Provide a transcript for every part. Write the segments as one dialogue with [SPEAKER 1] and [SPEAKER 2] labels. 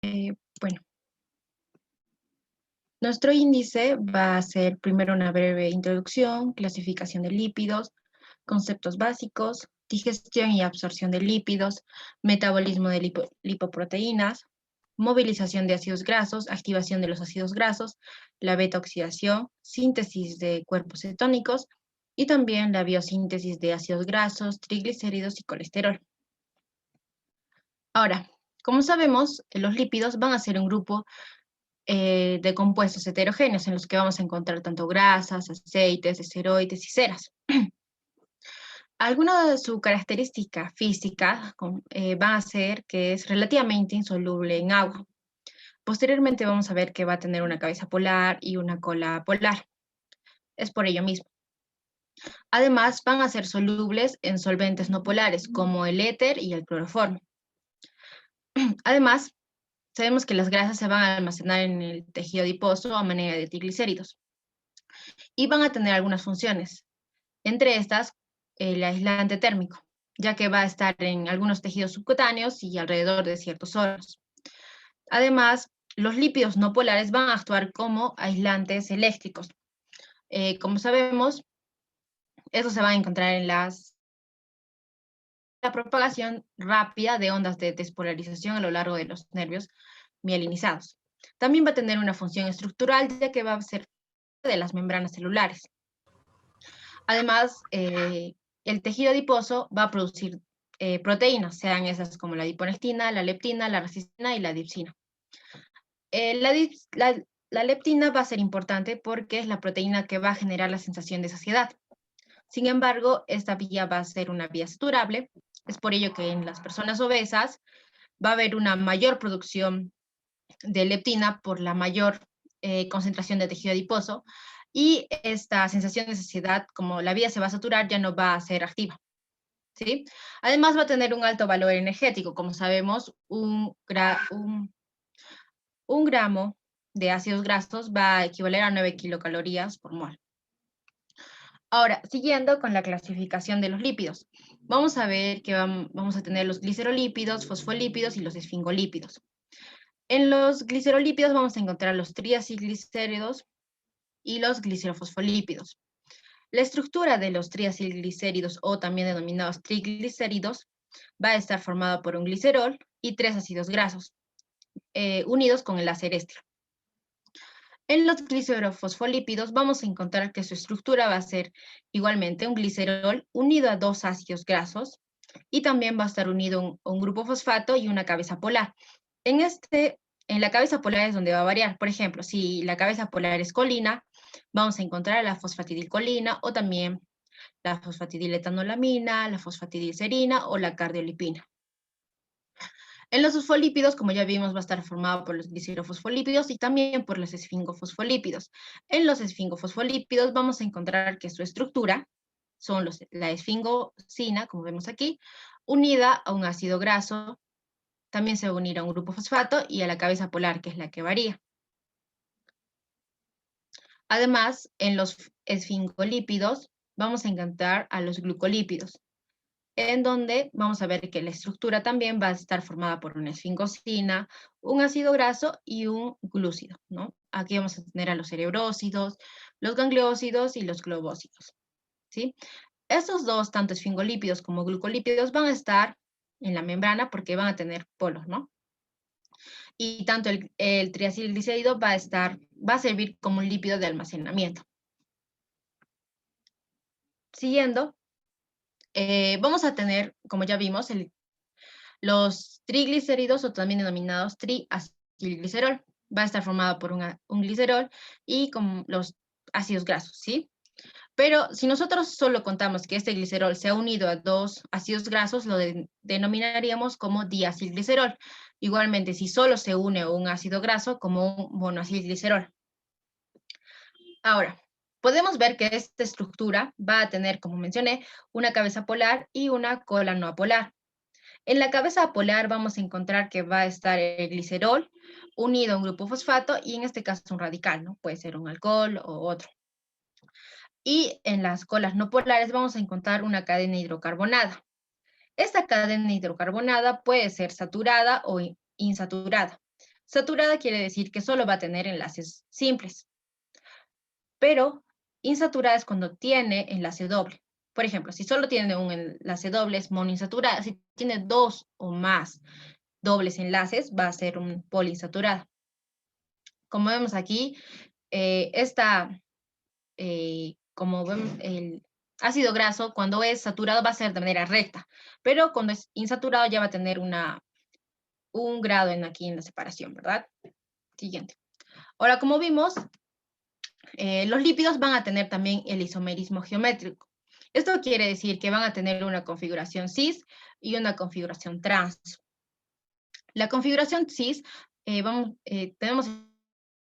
[SPEAKER 1] Bueno, nuestro índice va a ser primero una breve introducción, clasificación de lípidos, conceptos básicos, digestión y absorción de lípidos, metabolismo de lipoproteínas, movilización de ácidos grasos, activación de los ácidos grasos, la beta-oxidación, síntesis de cuerpos cetónicos y también la biosíntesis de ácidos grasos, triglicéridos y colesterol. Ahora, como sabemos, los lípidos van a ser un grupo de compuestos heterogéneos en los que vamos a encontrar tanto grasas, aceites, esteroides y ceras. Alguna de su característica física va a ser que es relativamente insoluble en agua. Posteriormente vamos a ver que va a tener una cabeza polar y una cola polar. Es por ello mismo. Además, van a ser solubles en solventes no polares, como el éter y el cloroformo. Además, sabemos que las grasas se van a almacenar en el tejido adiposo a manera de triglicéridos y van a tener algunas funciones. Entre estas, el aislante térmico, ya que va a estar en algunos tejidos subcutáneos y alrededor de ciertos órganos. Además, los lípidos no polares van a actuar como aislantes eléctricos. Como sabemos, eso se va a encontrar en la propagación rápida de ondas de despolarización a lo largo de los nervios mielinizados. También va a tener una función estructural, ya que va a ser de las membranas celulares. Además, el tejido adiposo va a producir proteínas, sean esas como la adiponectina, la leptina, la resistina y la dipsina. La leptina va a ser importante porque es la proteína que va a generar la sensación de saciedad. Sin embargo, esta vía va a ser una vía saturable. Es por ello que en las personas obesas va a haber una mayor producción de leptina por la mayor concentración de tejido adiposo, y esta sensación de saciedad, como la vía se va a saturar, ya no va a ser activa, ¿sí? Además va a tener un alto valor energético. Como sabemos, un gramo de ácidos grasos va a equivaler a 9 kilocalorías por mol. Ahora, siguiendo con la clasificación de los lípidos, vamos a ver que vamos a tener los glicerolípidos, fosfolípidos y los esfingolípidos. En los glicerolípidos vamos a encontrar los triacilglicéridos y los glicerofosfolípidos. La estructura de los triacilglicéridos, o también denominados triglicéridos, va a estar formada por un glicerol y 3 ácidos grasos, unidos con el acerestrio. En los glicerofosfolípidos vamos a encontrar que su estructura va a ser igualmente un glicerol unido a 2 ácidos grasos, y también va a estar unido un grupo fosfato y una cabeza polar. En la cabeza polar es donde va a variar. Por ejemplo, si la cabeza polar es colina, vamos a encontrar la fosfatidilcolina o también la fosfatidiletanolamina, la fosfatidilcerina o la cardiolipina. En los fosfolípidos, como ya vimos, va a estar formado por los glicerofosfolípidos y también por los esfingofosfolípidos. En los esfingofosfolípidos vamos a encontrar que su estructura son la esfingosina, como vemos aquí, unida a un ácido graso. También se va a unir a un grupo fosfato y a la cabeza polar, que es la que varía. Además, en los esfingolípidos vamos a encontrar a los glucolípidos, en donde vamos a ver que la estructura también va a estar formada por una esfingosina, un ácido graso y un glúcido, ¿no? Aquí vamos a tener a los cerebrósidos, los gangliósidos y los globósidos, ¿sí? Estos dos, tanto esfingolípidos como glucolípidos, van a estar en la membrana porque van a tener polos, ¿no? Y tanto el triacilglicérido va a servir como un lípido de almacenamiento. Siguiendo, vamos a tener, como ya vimos, los triglicéridos, o también denominados triacilglicerol. Va a estar formado por un glicerol y con los ácidos grasos, ¿sí? Pero si nosotros solo contamos que este glicerol se ha unido a 2 ácidos grasos, lo denominaríamos como diacilglicerol. Igualmente, si solo se une a un ácido graso, como un monoacilglicerol. Ahora, podemos ver que esta estructura va a tener, como mencioné, una cabeza polar y una cola no apolar. En la cabeza polar vamos a encontrar que va a estar el glicerol unido a un grupo fosfato, y en este caso un radical, ¿no? Puede ser un alcohol o otro. Y en las colas no polares vamos a encontrar una cadena hidrocarbonada. Esta cadena hidrocarbonada puede ser saturada o insaturada. Saturada quiere decir que solo va a tener enlaces simples. Pero insaturada es cuando tiene enlace doble. Por ejemplo, si solo tiene un enlace doble es monoinsaturada. Si tiene 2 o más dobles enlaces, va a ser un poliinsaturada. Como vemos aquí, como vemos, el ácido graso, cuando es saturado va a ser de manera recta, pero cuando es insaturado ya va a tener un grado aquí en la separación, ¿verdad? Siguiente. Ahora, como vimos, los lípidos van a tener también el isomerismo geométrico. Esto quiere decir que van a tener una configuración cis y una configuración trans. La configuración cis, tenemos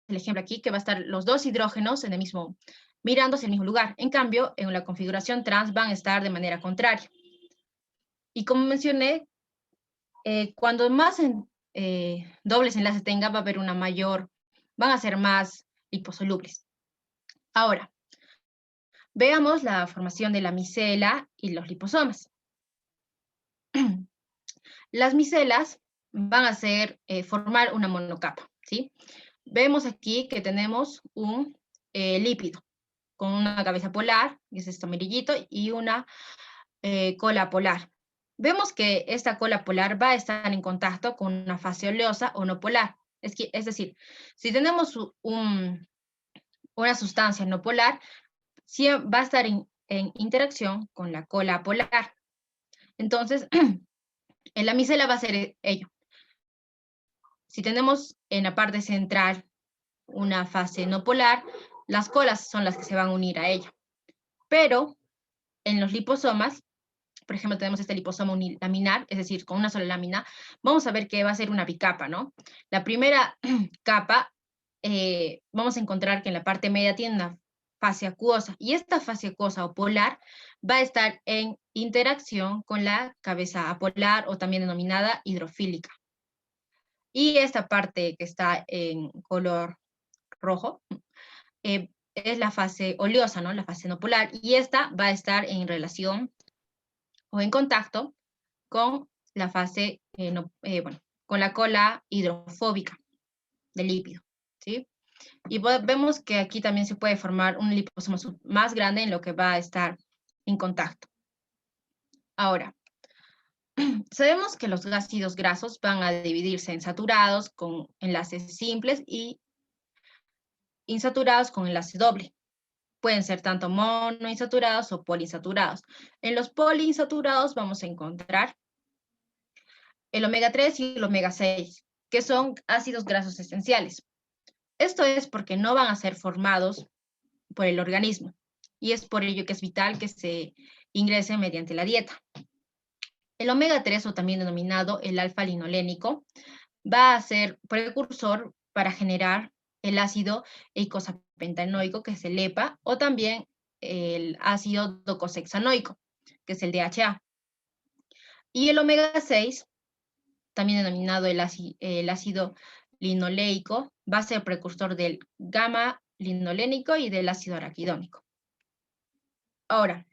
[SPEAKER 1] el ejemplo aquí, que va a estar los dos hidrógenos en el mismo, mirándose en el mismo lugar. En cambio, en la configuración trans van a estar de manera contraria. Y como mencioné, cuando más dobles enlaces tenga, va a haber van a ser más liposolubles. Ahora, veamos la formación de la micela y los liposomas. Las micelas van a formar una monocapa, ¿sí? Vemos aquí que tenemos un lípido con una cabeza polar, que es este amarillito, y una cola polar. Vemos que esta cola polar va a estar en contacto con una fase oleosa o no polar. Es decir, si tenemos una sustancia no polar, va a estar en interacción con la cola polar. Entonces, en la micela va a ser ello. Si tenemos en la parte central una fase no polar, las colas son las que se van a unir a ella. Pero en los liposomas, por ejemplo, tenemos este liposoma unilaminar, es decir, con una sola lámina, vamos a ver que va a ser una bicapa, ¿no? La primera capa, vamos a encontrar que en la parte media tiene una fase acuosa, y esta fase acuosa o polar va a estar en interacción con la cabeza apolar, o también denominada hidrofílica. Y esta parte que está en color rojo, es la fase oleosa, ¿no? La fase no polar, y esta va a estar en relación o en contacto con la fase, con la cola hidrofóbica del lípido, ¿sí? Y vemos que aquí también se puede formar un liposoma más grande en lo que va a estar en contacto. Ahora, sabemos que los ácidos grasos van a dividirse en saturados con enlaces simples y insaturados con enlace doble. Pueden ser tanto monoinsaturados o poliinsaturados. En los poliinsaturados vamos a encontrar el omega 3 y el omega 6, que son ácidos grasos esenciales. Esto es porque no van a ser formados por el organismo, y es por ello que es vital que se ingresen mediante la dieta. El omega 3, o también denominado el alfa-linolénico, va a ser precursor para generar el ácido eicosapentaenoico, que es el EPA, o también el ácido docosahexaenoico, que es el DHA. Y el omega 6, también denominado el ácido linoleico, va a ser precursor del gamma linolénico y del ácido araquidónico. Ahora,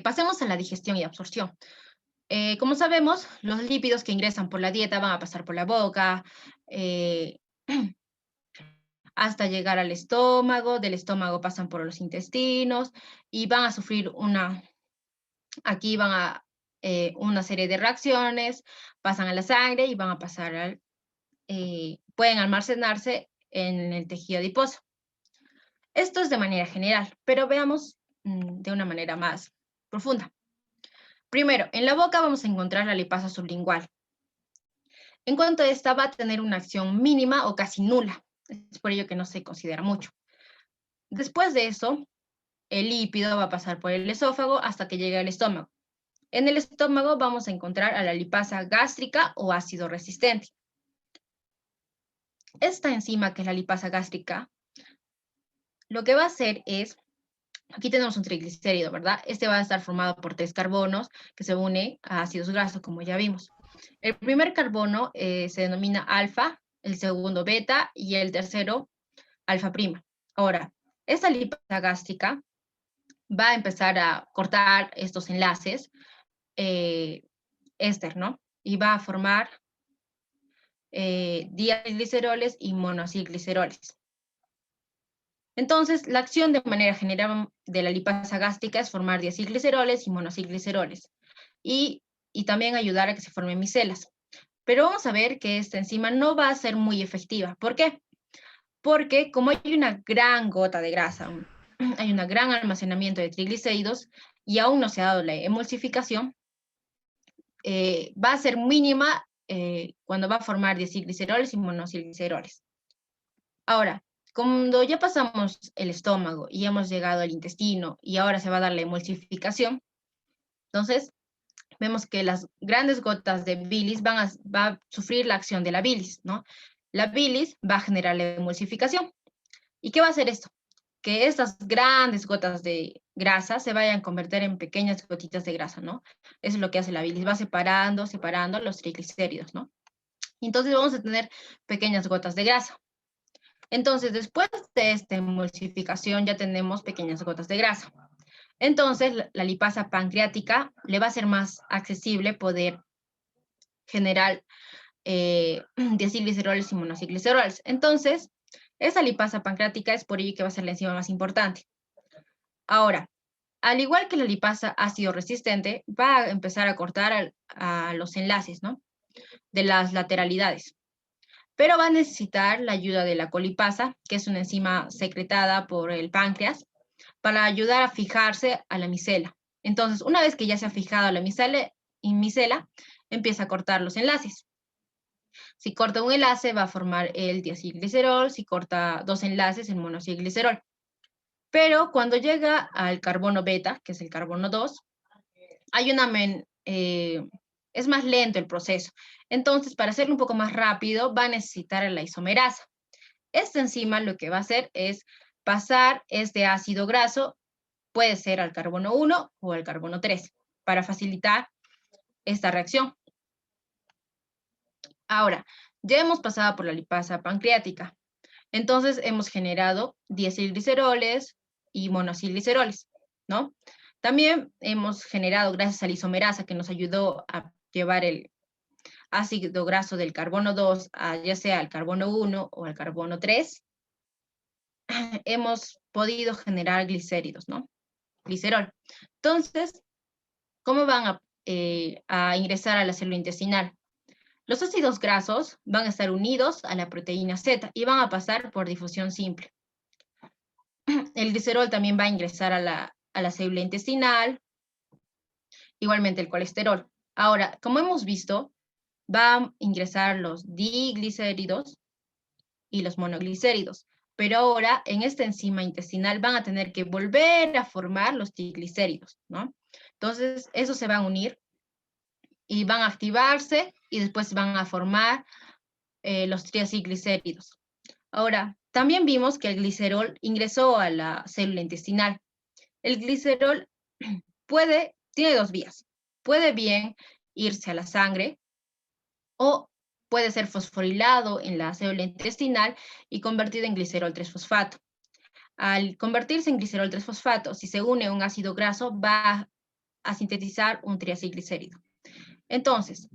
[SPEAKER 1] pasemos a la digestión y absorción. Como sabemos, los lípidos que ingresan por la dieta van a pasar por la boca, hasta llegar al estómago, del estómago pasan por los intestinos y van a sufrir aquí van a una serie de reacciones, pasan a la sangre y van a pasar pueden almacenarse en el tejido adiposo. Esto es de manera general, pero veamos de una manera más profunda. Primero, en la boca vamos a encontrar la lipasa sublingual. En cuanto a esta, va a tener una acción mínima o casi nula. Es por ello que no se considera mucho. Después de eso, el lípido va a pasar por el esófago hasta que llegue al estómago. En el estómago vamos a encontrar a la lipasa gástrica o ácido resistente. Esta enzima, que es la lipasa gástrica, lo que va a hacer es, aquí tenemos un triglicérido, ¿verdad? Este va a estar formado por 3 carbonos que se unen a ácidos grasos, como ya vimos. El primer carbono se denomina alfa, el segundo beta y el tercero alfa prima. Ahora, esta lipasa gástrica va a empezar a cortar estos enlaces éster, ¿no? Y va a formar diacilgliceroles y monoacilgliceroles. Entonces, la acción de manera general de la lipasa gástrica es formar diacilgliceroles y monoacilgliceroles y también ayudar a que se formen micelas. Pero vamos a ver que esta enzima no va a ser muy efectiva. ¿Por qué? Porque como hay una gran gota de grasa, hay un gran almacenamiento de triglicéridos y aún no se ha dado la emulsificación, va a ser mínima cuando va a formar diacilgliceroles y monoacilgliceroles. Ahora, cuando ya pasamos el estómago y hemos llegado al intestino y ahora se va a dar la emulsificación, entonces vemos que las grandes gotas de bilis va a sufrir la acción de la bilis, ¿no? La bilis va a generar la emulsificación. ¿Y qué va a hacer esto? Que estas grandes gotas de grasa se vayan a convertir en pequeñas gotitas de grasa, ¿no? Eso es lo que hace la bilis, va separando los triglicéridos, ¿no? Entonces vamos a tener pequeñas gotas de grasa. Entonces, después de esta emulsificación ya tenemos pequeñas gotas de grasa. Entonces, la lipasa pancreática le va a ser más accesible poder generar diacilgliceroles y monoacilgliceroles. Entonces, esa lipasa pancreática es por ello que va a ser la enzima más importante. Ahora, al igual que la lipasa ácido resistente, va a empezar a cortar a los enlaces, ¿no? De las lateralidades. Pero va a necesitar la ayuda de la colipasa, que es una enzima secretada por el páncreas, para ayudar a fijarse a la micela. Entonces, una vez que ya se ha fijado a la micela, empieza a cortar los enlaces. Si corta un enlace, va a formar el diacilglicerol. Si corta dos enlaces, el monoacilglicerol. Pero cuando llega al carbono beta, que es el carbono 2, es más lento el proceso. Entonces, para hacerlo un poco más rápido, va a necesitar la isomerasa. Esta enzima lo que va a hacer es pasar este ácido graso, puede ser al carbono 1 o al carbono 3, para facilitar esta reacción. Ahora, ya hemos pasado por la lipasa pancreática. Entonces, hemos generado diacilgliceroles y monoacilgliceroles, ¿no? También hemos generado, gracias a la isomerasa que nos ayudó a llevar el ácido graso del carbono 2 ya sea al carbono 1 o al carbono 3, hemos podido generar glicéridos, ¿no? Glicerol. Entonces, ¿cómo van a ingresar a la célula intestinal? Los ácidos grasos van a estar unidos a la proteína Z y van a pasar por difusión simple. El glicerol también va a ingresar a la célula intestinal, igualmente el colesterol. Ahora, como hemos visto, va a ingresar los diglicéridos y los monoglicéridos, pero ahora en esta enzima intestinal van a tener que volver a formar los triglicéridos, ¿no? Entonces, esos se van a unir y van a activarse y después van a formar los triacilglicéridos. Ahora, también vimos que el glicerol ingresó a la célula intestinal. El glicerol tiene dos vías. Puede bien irse a la sangre o puede ser fosforilado en la célula intestinal y convertido en glicerol 3-fosfato. Al convertirse en glicerol 3-fosfato, si se une a un ácido graso, va a sintetizar un triacilglicérido. Entonces,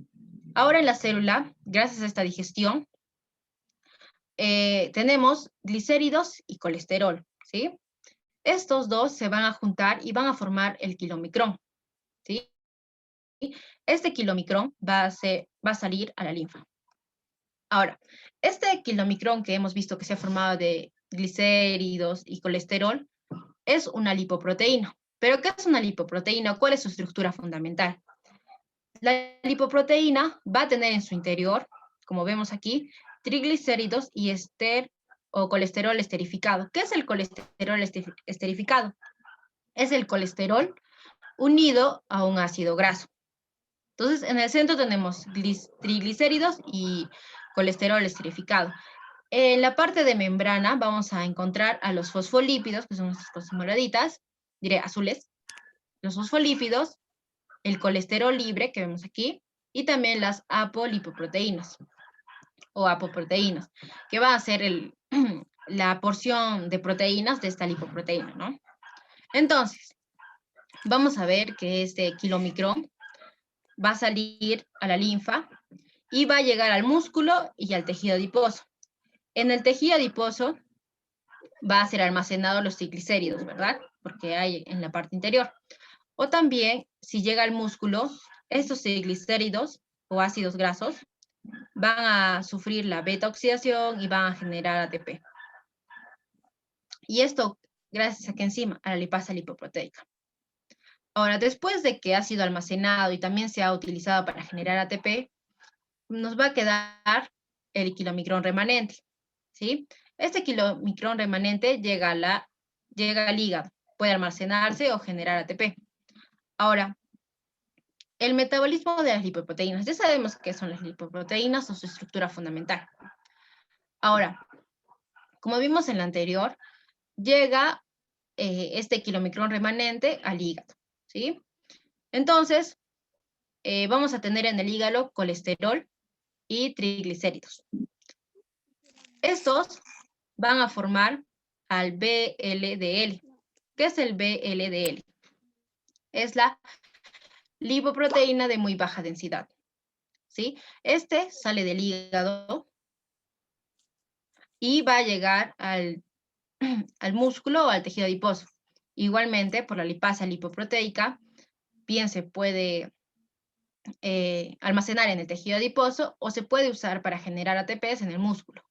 [SPEAKER 1] ahora en la célula, gracias a esta digestión, tenemos glicéridos y colesterol, ¿sí? Estos dos se van a juntar y van a formar el kilomicrón, ¿sí? Este kilomicrón va a salir a la linfa. Ahora, este kilomicrón que hemos visto que se ha formado de glicéridos y colesterol es una lipoproteína. ¿Pero qué es una lipoproteína? ¿Cuál es su estructura fundamental? La lipoproteína va a tener en su interior, como vemos aquí, triglicéridos y colesterol esterificado. ¿Qué es el colesterol esterificado? Es el colesterol unido a un ácido graso. Entonces, en el centro tenemos triglicéridos y colesterol esterificado. En la parte de membrana vamos a encontrar a los fosfolípidos, que son estas cosas moraditas, diré azules, los fosfolípidos, el colesterol libre que vemos aquí, y también las apolipoproteínas o apoproteínas, que va a ser la porción de proteínas de esta lipoproteína, ¿no? Entonces, vamos a ver que este kilomicrón va a salir a la linfa y va a llegar al músculo y al tejido adiposo. En el tejido adiposo va a ser almacenado los triglicéridos, ¿verdad? Porque hay en la parte interior. O también, si llega al músculo, estos triglicéridos o ácidos grasos van a sufrir la beta-oxidación y van a generar ATP. Y esto gracias a qué enzima, a la lipasa lipoproteica. Ahora, después de que ha sido almacenado y también se ha utilizado para generar ATP, nos va a quedar el kilomicrón remanente, ¿sí? Este kilomicrón remanente llega al hígado, puede almacenarse o generar ATP. Ahora, el metabolismo de las lipoproteínas. Ya sabemos qué son las lipoproteínas o su estructura fundamental. Ahora, como vimos en la anterior, llega este kilomicrón remanente al hígado, ¿sí? Entonces, vamos a tener en el hígado colesterol y triglicéridos. Estos van a formar al VLDL. ¿Qué es el VLDL? Es la lipoproteína de muy baja densidad, ¿sí? Este sale del hígado y va a llegar al músculo o al tejido adiposo. Igualmente, por la lipasa lipoproteica, bien se puede almacenar en el tejido adiposo o se puede usar para generar ATPs en el músculo.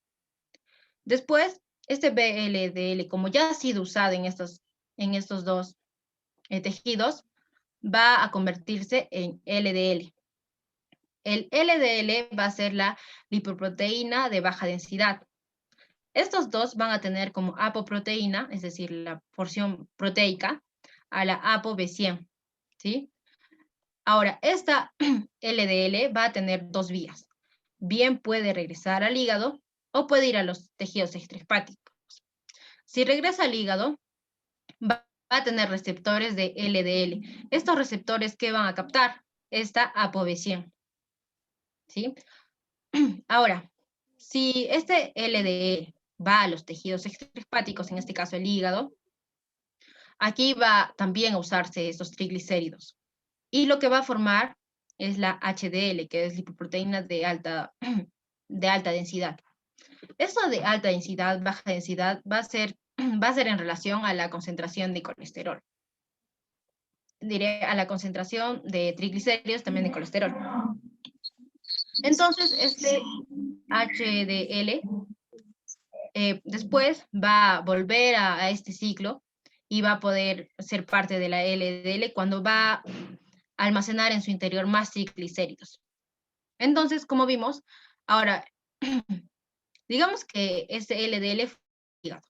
[SPEAKER 1] Después, este VLDL, como ya ha sido usado en estos dos tejidos, va a convertirse en LDL. El LDL va a ser la lipoproteína de baja densidad. Estos dos van a tener como apoproteína, es decir, la porción proteica, a la ApoB100, ¿sí? Ahora, esta LDL va a tener dos vías. Bien puede regresar al hígado o puede ir a los tejidos extrahepáticos. Si regresa al hígado, va a tener receptores de LDL. Estos receptores, ¿qué van a captar? Esta ApoB100, ¿sí? Ahora, si este LDL va a los tejidos extrahepáticos, en este caso el hígado, aquí va también a usarse estos triglicéridos. Y lo que va a formar es la HDL, que es lipoproteína de alta densidad. Esto de alta densidad, baja densidad, va a ser en relación a la concentración de colesterol. Diré a la concentración de triglicéridos, también de colesterol. Entonces, este HDL después va a volver a este ciclo y va a poder ser parte de la LDL cuando va a almacenar en su interior más triglicéridos. Entonces, como vimos, ahora, digamos que este LDL fue hígado.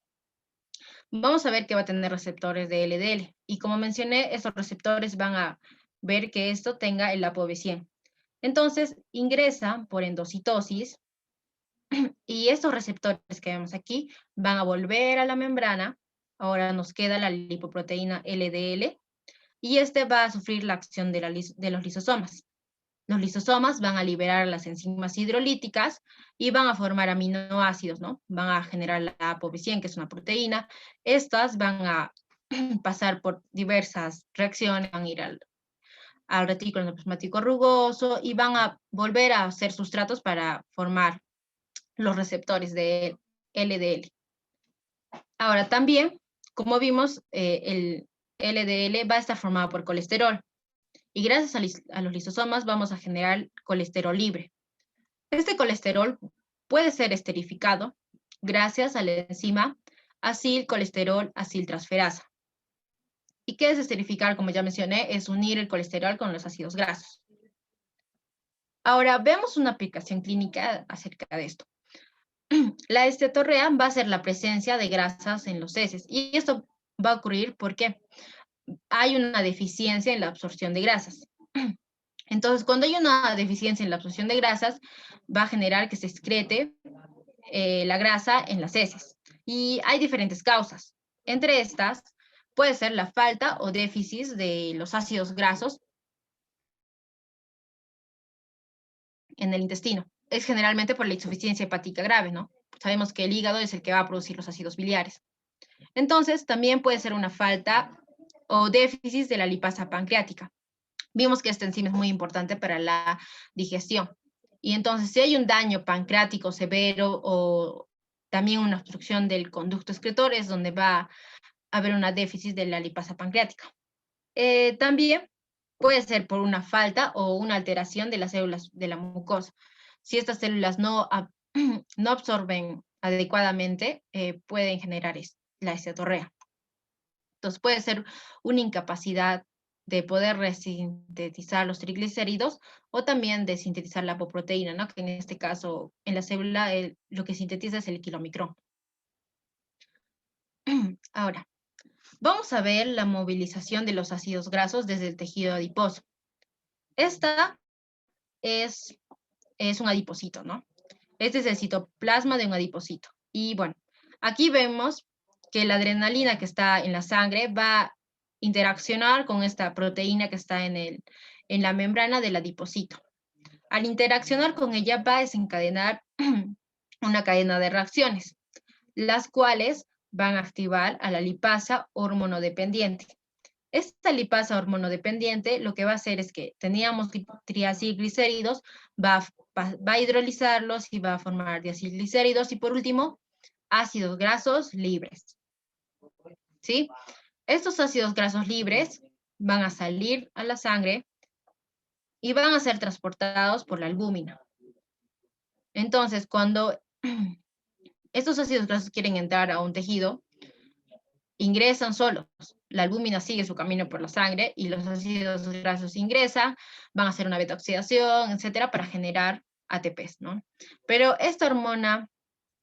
[SPEAKER 1] Vamos a ver que va a tener receptores de LDL. Y como mencioné, esos receptores van a ver que esto tenga el ApoB100. Entonces, ingresa por endocitosis y estos receptores que vemos aquí van a volver a la membrana. Ahora nos queda la lipoproteína LDL y este va a sufrir la acción de los lisosomas. Los lisosomas van a liberar las enzimas hidrolíticas y van a formar aminoácidos, ¿no? Van a generar la ApoB100, que es una proteína. Estas van a pasar por diversas reacciones, van a ir al retículo endoplasmático rugoso y van a volver a hacer sustratos para formar los receptores de LDL. Ahora también, como vimos, el LDL va a estar formado por colesterol. Y gracias a los lisosomas vamos a generar colesterol libre. Este colesterol puede ser esterificado gracias a la enzima acilcolesterol aciltransferasa. ¿Y qué es esterificar? Como ya mencioné, es unir el colesterol con los ácidos grasos. Ahora, veamos una aplicación clínica acerca de esto. La esteatorrea va a ser la presencia de grasas en los heces. Y esto va a ocurrir porque hay una deficiencia en la absorción de grasas. Entonces, cuando hay una deficiencia en la absorción de grasas, va a generar que se excrete la grasa en las heces. Y hay diferentes causas. Entre estas, puede ser la falta o déficit de los ácidos grasos en el intestino. Es generalmente por la insuficiencia hepática grave, ¿no? Sabemos que el hígado es el que va a producir los ácidos biliares. Entonces, también puede ser una falta o déficit de la lipasa pancreática. Vimos que esta enzima es muy importante para la digestión. Y entonces, si hay un daño pancreático severo o también una obstrucción del conducto excretor, es donde va a haber una déficit de la lipasa pancreática. También puede ser por una falta o una alteración de las células de la mucosa. Si estas células no, no absorben adecuadamente, pueden generar la esteatorrea. Entonces puede ser una incapacidad de poder resintetizar los triglicéridos o también de sintetizar la apoproteína, ¿no? Que en este caso, en la célula, lo que sintetiza es el kilomicrón. Ahora, vamos a ver la movilización de los ácidos grasos desde el tejido adiposo. Esta es un adipocito, ¿no? Este es el citoplasma de un adipocito. Y bueno, aquí vemos que la adrenalina que está en la sangre va a interaccionar con esta proteína que está en la membrana del adipocito. Al interaccionar con ella va a desencadenar una cadena de reacciones, las cuales van a activar a la lipasa hormonodependiente. Esta lipasa hormonodependiente lo que va a hacer es que teníamos triacilglicéridos, va a hidrolizarlos y va a formar diacilglicéridos y por último, ácidos grasos libres. ¿Sí? Estos ácidos grasos libres van a salir a la sangre y van a ser transportados por la albúmina. Entonces, cuando estos ácidos grasos quieren entrar a un tejido, ingresan solos. La albúmina sigue su camino por la sangre y los ácidos grasos ingresan, van a hacer una beta-oxidación, etcétera, para generar ATPs, ¿no? Pero esta hormona,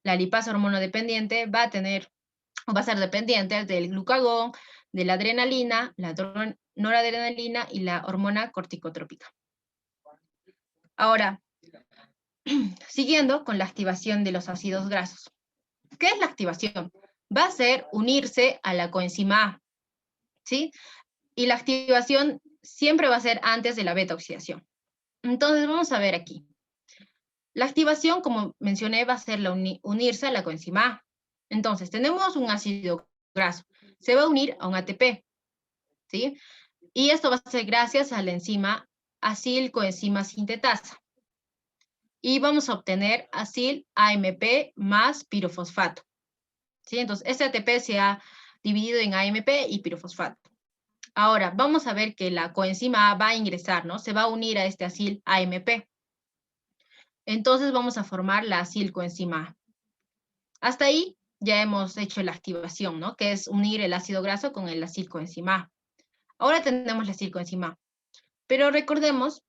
[SPEAKER 1] la lipasa hormonodependiente, va a ser dependiente del glucagón, de la adrenalina, la noradrenalina y la hormona corticotrópica. Ahora, siguiendo con la activación de los ácidos grasos. ¿Qué es la activación? Va a ser unirse a la coenzima A, ¿sí? Y la activación siempre va a ser antes de la beta-oxidación. Entonces, vamos a ver aquí. La activación, como mencioné, va a ser unirse a la coenzima A. Entonces, tenemos un ácido graso. Se va a unir a un ATP, ¿sí? Y esto va a ser gracias a la enzima acil-coenzima sintetasa. Y vamos a obtener acil-AMP más pirofosfato, ¿sí? Entonces, este ATP se ha dividido en AMP y pirofosfato. Ahora, vamos a ver que la coenzima A va a ingresar, ¿no? Se va a unir a este acil AMP. Entonces vamos a formar la acilcoenzima A. Hasta ahí ya hemos hecho la activación, ¿no? Que es unir el ácido graso con el acilcoenzima A. Ahora tenemos la acilcoenzima A. Pero recordemos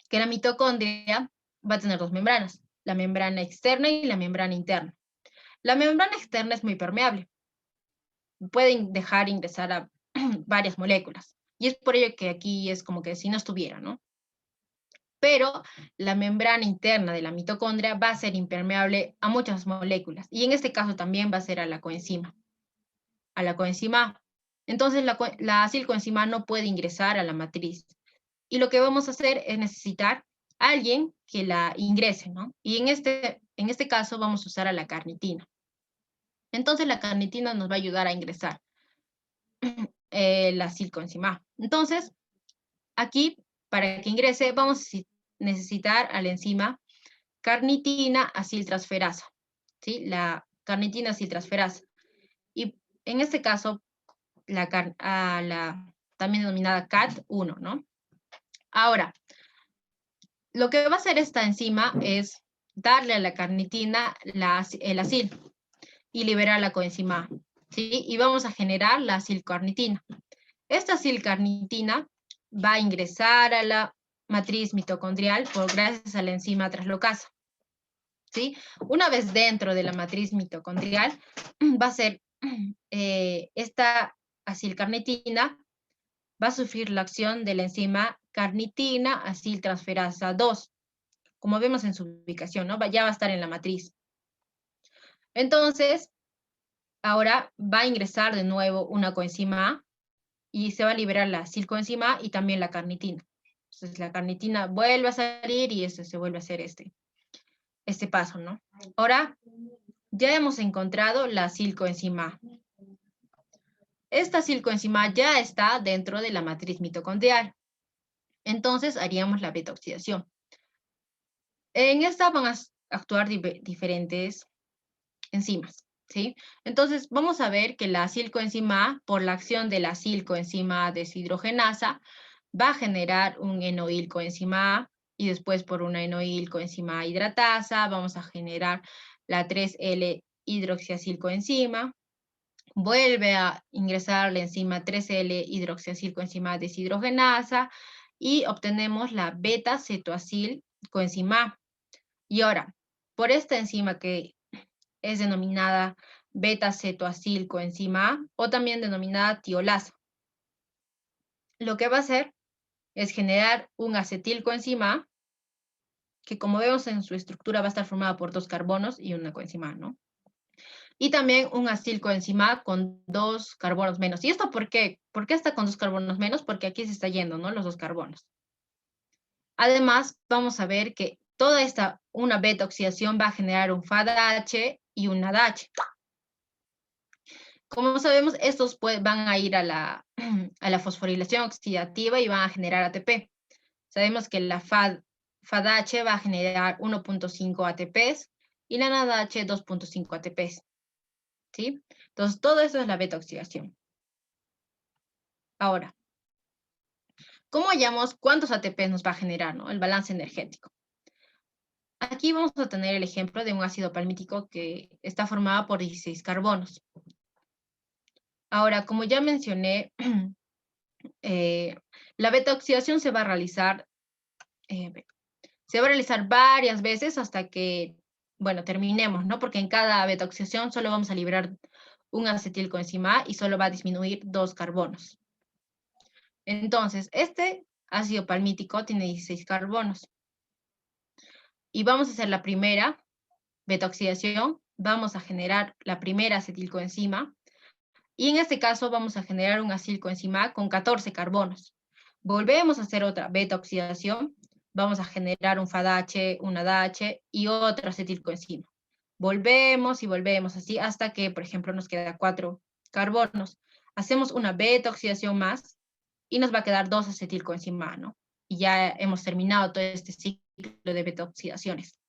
[SPEAKER 1] que la mitocondria va a tener dos membranas, la membrana externa y la membrana interna. La membrana externa es muy permeable. Pueden dejar ingresar a varias moléculas. Y es por ello que aquí es como que si no estuviera, ¿no? Pero la membrana interna de la mitocondria va a ser impermeable a muchas moléculas. Y en este caso también va a ser a la coenzima A. Entonces la acilcoenzima A no puede ingresar a la matriz. Y lo que vamos a hacer es necesitar a alguien que la ingrese, ¿no? Y en este caso vamos a usar a la carnitina. Entonces la carnitina nos va a ayudar a ingresar la acilcoenzima A. Entonces, aquí, para que ingrese, vamos a necesitar a la enzima carnitina aciltransferasa, ¿sí? La carnitina aciltransferasa. Y en este caso, la también denominada CAT1, ¿no? Ahora, lo que va a hacer esta enzima es darle a la carnitina el acil y liberar la coenzima A, ¿sí? Y vamos a generar la acilcarnitina. Esta acilcarnitina va a ingresar a la matriz mitocondrial gracias a la enzima traslocasa, ¿sí? Una vez dentro de la matriz mitocondrial, va a ser esta acilcarnitina va a sufrir la acción de la enzima carnitina aciltransferasa 2, como vemos en su ubicación, ¿no? Ya va a estar en la matriz. Entonces, ahora va a ingresar de nuevo una coenzima A y se va a liberar la acilcoenzima A y también la carnitina. Entonces, la carnitina vuelve a salir y se vuelve a hacer este paso, ¿no? Ahora, ya hemos encontrado la acilcoenzima A. Esta acilcoenzima A ya está dentro de la matriz mitocondrial. Entonces, haríamos la beta-oxidación. En esta van a actuar diferentes enzimas, ¿sí? Entonces, vamos a ver que la acilcoenzima A, por la acción de la acilcoenzima A deshidrogenasa, va a generar un enoilcoenzima A, y después por una enoilcoenzima A hidratasa, vamos a generar la 3L-hidroxiacilcoenzima, vuelve a ingresar la enzima 3L-hidroxiacilcoenzima A deshidrogenasa, y obtenemos la beta-cetoacilcoenzima A. Y ahora, por esta enzima que es denominada beta-cetoacilcoenzima A, o también denominada tiolasa, lo que va a hacer es generar un acetilcoenzima A, que como vemos en su estructura va a estar formada por 2 carbonos y una coenzima A, ¿no? Y también un acilcoenzima A con 2 carbonos menos. ¿Y esto por qué? ¿Por qué está con 2 carbonos menos? Porque aquí se está yendo, ¿no? Los 2 carbonos. Además, vamos a ver que toda esta, una beta oxidación va a generar un FADH y un NADH. Como sabemos, estos van a ir a la, a la fosforilación oxidativa y van a generar ATP. Sabemos que la FADH va a generar 1.5 ATPs y la NADH 2.5 ATPs. ¿Sí? Entonces, todo eso es la beta oxidación. Ahora, ¿cómo hallamos cuántos ATPs nos va a generar, ¿no? El balance energético. Aquí vamos a tener el ejemplo de un ácido palmítico que está formado por 16 carbonos. Ahora, como ya mencioné, la beta oxidación se va a realizar varias veces hasta que, bueno, terminemos, ¿no? Porque en cada beta oxidación solo vamos a liberar un acetilcoenzima A y solo va a disminuir 2 carbonos. Entonces, este ácido palmítico tiene 16 carbonos. Y vamos a hacer la primera beta oxidación, vamos a generar la primera acetilcoenzima, y en este caso vamos a generar un acilcoenzima A con 14 carbonos. Volvemos a hacer otra beta oxidación, vamos a generar un FADH, un ADH y otra acetilcoenzima. Volvemos y volvemos así hasta que, por ejemplo, nos queda 4 carbonos. Hacemos una beta oxidación más y nos va a quedar 2 acetilcoenzima, ¿no? Y ya hemos terminado todo este ciclo de beta oxidaciones.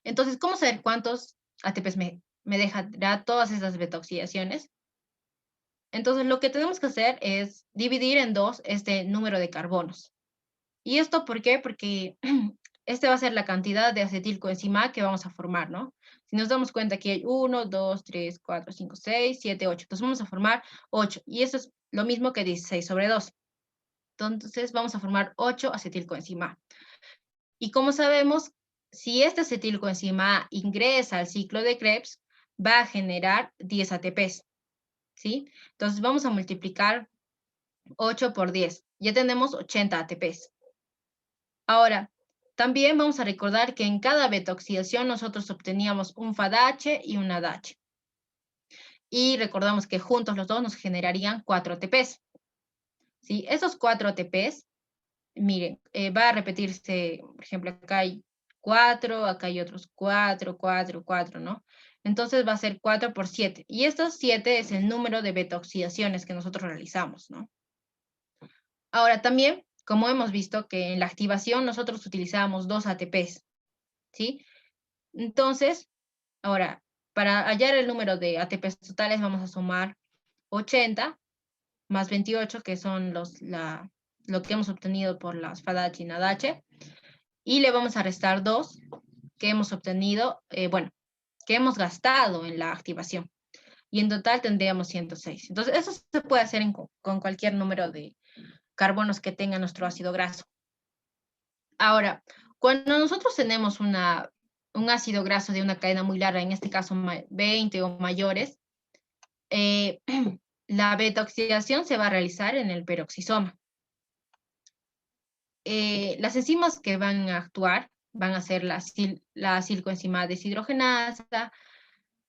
[SPEAKER 1] Entonces, ¿cómo saber cuántos ATPs me dejará todas estas beta oxidaciones? Entonces, lo que tenemos que hacer es dividir en 2 este número de carbonos. ¿Y esto por qué? Porque este va a ser la cantidad de acetilcoenzima A que vamos a formar, ¿no? Si nos damos cuenta que hay 1, 2, 3, 4, 5, 6, 7, 8. Entonces vamos a formar 8. Y eso es lo mismo que 16 sobre 2. Entonces vamos a formar 8 acetilcoenzima A. Y como sabemos, si este acetilcoenzima A ingresa al ciclo de Krebs, va a generar 10 ATPs. ¿Sí? Entonces vamos a multiplicar 8 por 10. Ya tenemos 80 ATPs. Ahora, también vamos a recordar que en cada beta oxidación nosotros obteníamos un FADH y un ADH. Y recordamos que juntos los dos nos generarían 4 ATPs. ¿Sí? Esos 4 ATPs, miren, va a repetirse, por ejemplo, acá hay 4, acá hay otros 4, 4, 4, ¿no? Entonces va a ser 4 por 7. Y estos 7 es el número de beta oxidaciones que nosotros realizamos, ¿no? Ahora también, como hemos visto que en la activación nosotros utilizábamos 2 ATPs, ¿sí? Entonces, ahora, para hallar el número de ATPs totales vamos a sumar 80 más 28, que son lo que hemos obtenido por las FADH y NADH, y le vamos a restar 2 que hemos obtenido, que hemos gastado en la activación. Y en total tendríamos 106. Entonces, eso se puede hacer con cualquier número de carbonos que tenga nuestro ácido graso. Ahora, cuando nosotros tenemos un ácido graso de una cadena muy larga, en este caso 20 o mayores, la beta oxidación se va a realizar en el peroxisoma. Las enzimas que van a actuar van a ser la acilcoenzima deshidrogenasa,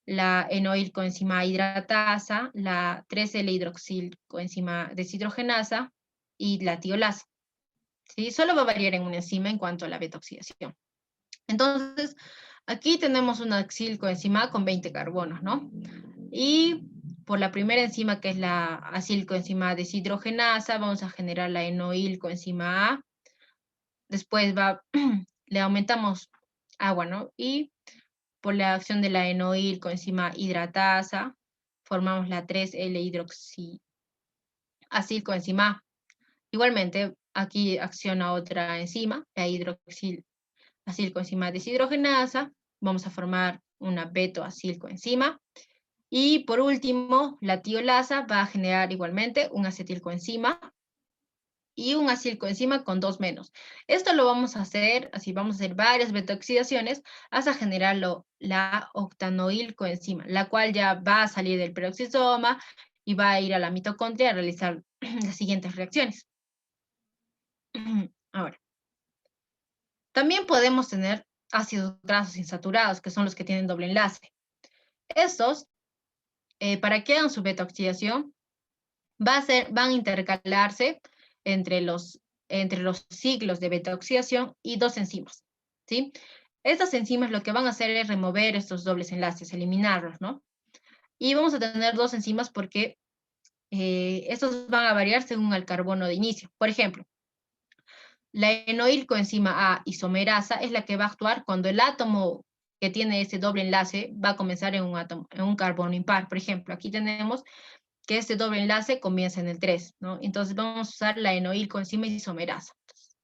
[SPEAKER 1] la enoilcoenzima hidratasa, la 3L-hidroxilcoenzima deshidrogenasa y la tiolasa. ¿Sí? Solo va a variar en una enzima en cuanto a la beta oxidación. Entonces, aquí tenemos una acilcoenzima con 20 carbonos, ¿no? Y por la primera enzima, que es la acilcoenzima deshidrogenasa, vamos a generar la enoilcoenzima A. Después le aumentamos agua, ¿no? Y por la acción de la enoil coenzima hidratasa, formamos la 3L-hidroxiacilcoenzima A. Igualmente, aquí acciona otra enzima, la hidroxiacilcoenzima deshidrogenasa. Vamos a formar una beta-acilcoenzima. Y por último, la tiolasa va a generar igualmente un acetilcoenzima y un acilcoenzima con 2 menos. Esto lo vamos a hacer, así vamos a hacer varias betaoxidaciones hasta generar la octanoilcoenzima, la cual ya va a salir del peroxisoma y va a ir a la mitocondria a realizar las siguientes reacciones. Ahora, también podemos tener ácidos grasos insaturados, que son los que tienen doble enlace. Estos, para que hagan su betaoxidación, van a intercalarse entre los ciclos de betaoxidación y 2 enzimas, ¿sí? Estas enzimas lo que van a hacer es remover estos dobles enlaces, eliminarlos, ¿no? Y vamos a tener 2 enzimas porque estos van a variar según el carbono de inicio. Por ejemplo, la enoilcoenzima A isomerasa es la que va a actuar cuando el átomo que tiene ese doble enlace va a comenzar en un carbono impar. Por ejemplo, aquí tenemos que este doble enlace comienza en el 3, ¿no? Entonces vamos a usar la enoilcoenzima isomerasa. Entonces,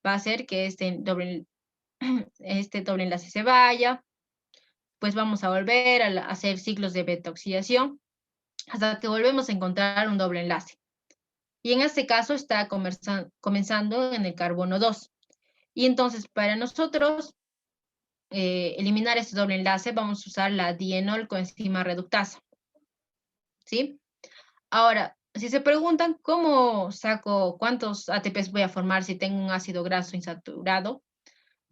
[SPEAKER 1] va a hacer que este doble enlace se vaya, pues vamos a volver a hacer ciclos de betaoxidación hasta que volvemos a encontrar un doble enlace. Y en este caso está comenzando en el carbono 2. Y entonces para nosotros eliminar este doble enlace vamos a usar la dienolcoenzima reductasa, ¿sí? Ahora, si se preguntan cómo saco, cuántos ATPs voy a formar si tengo un ácido graso insaturado,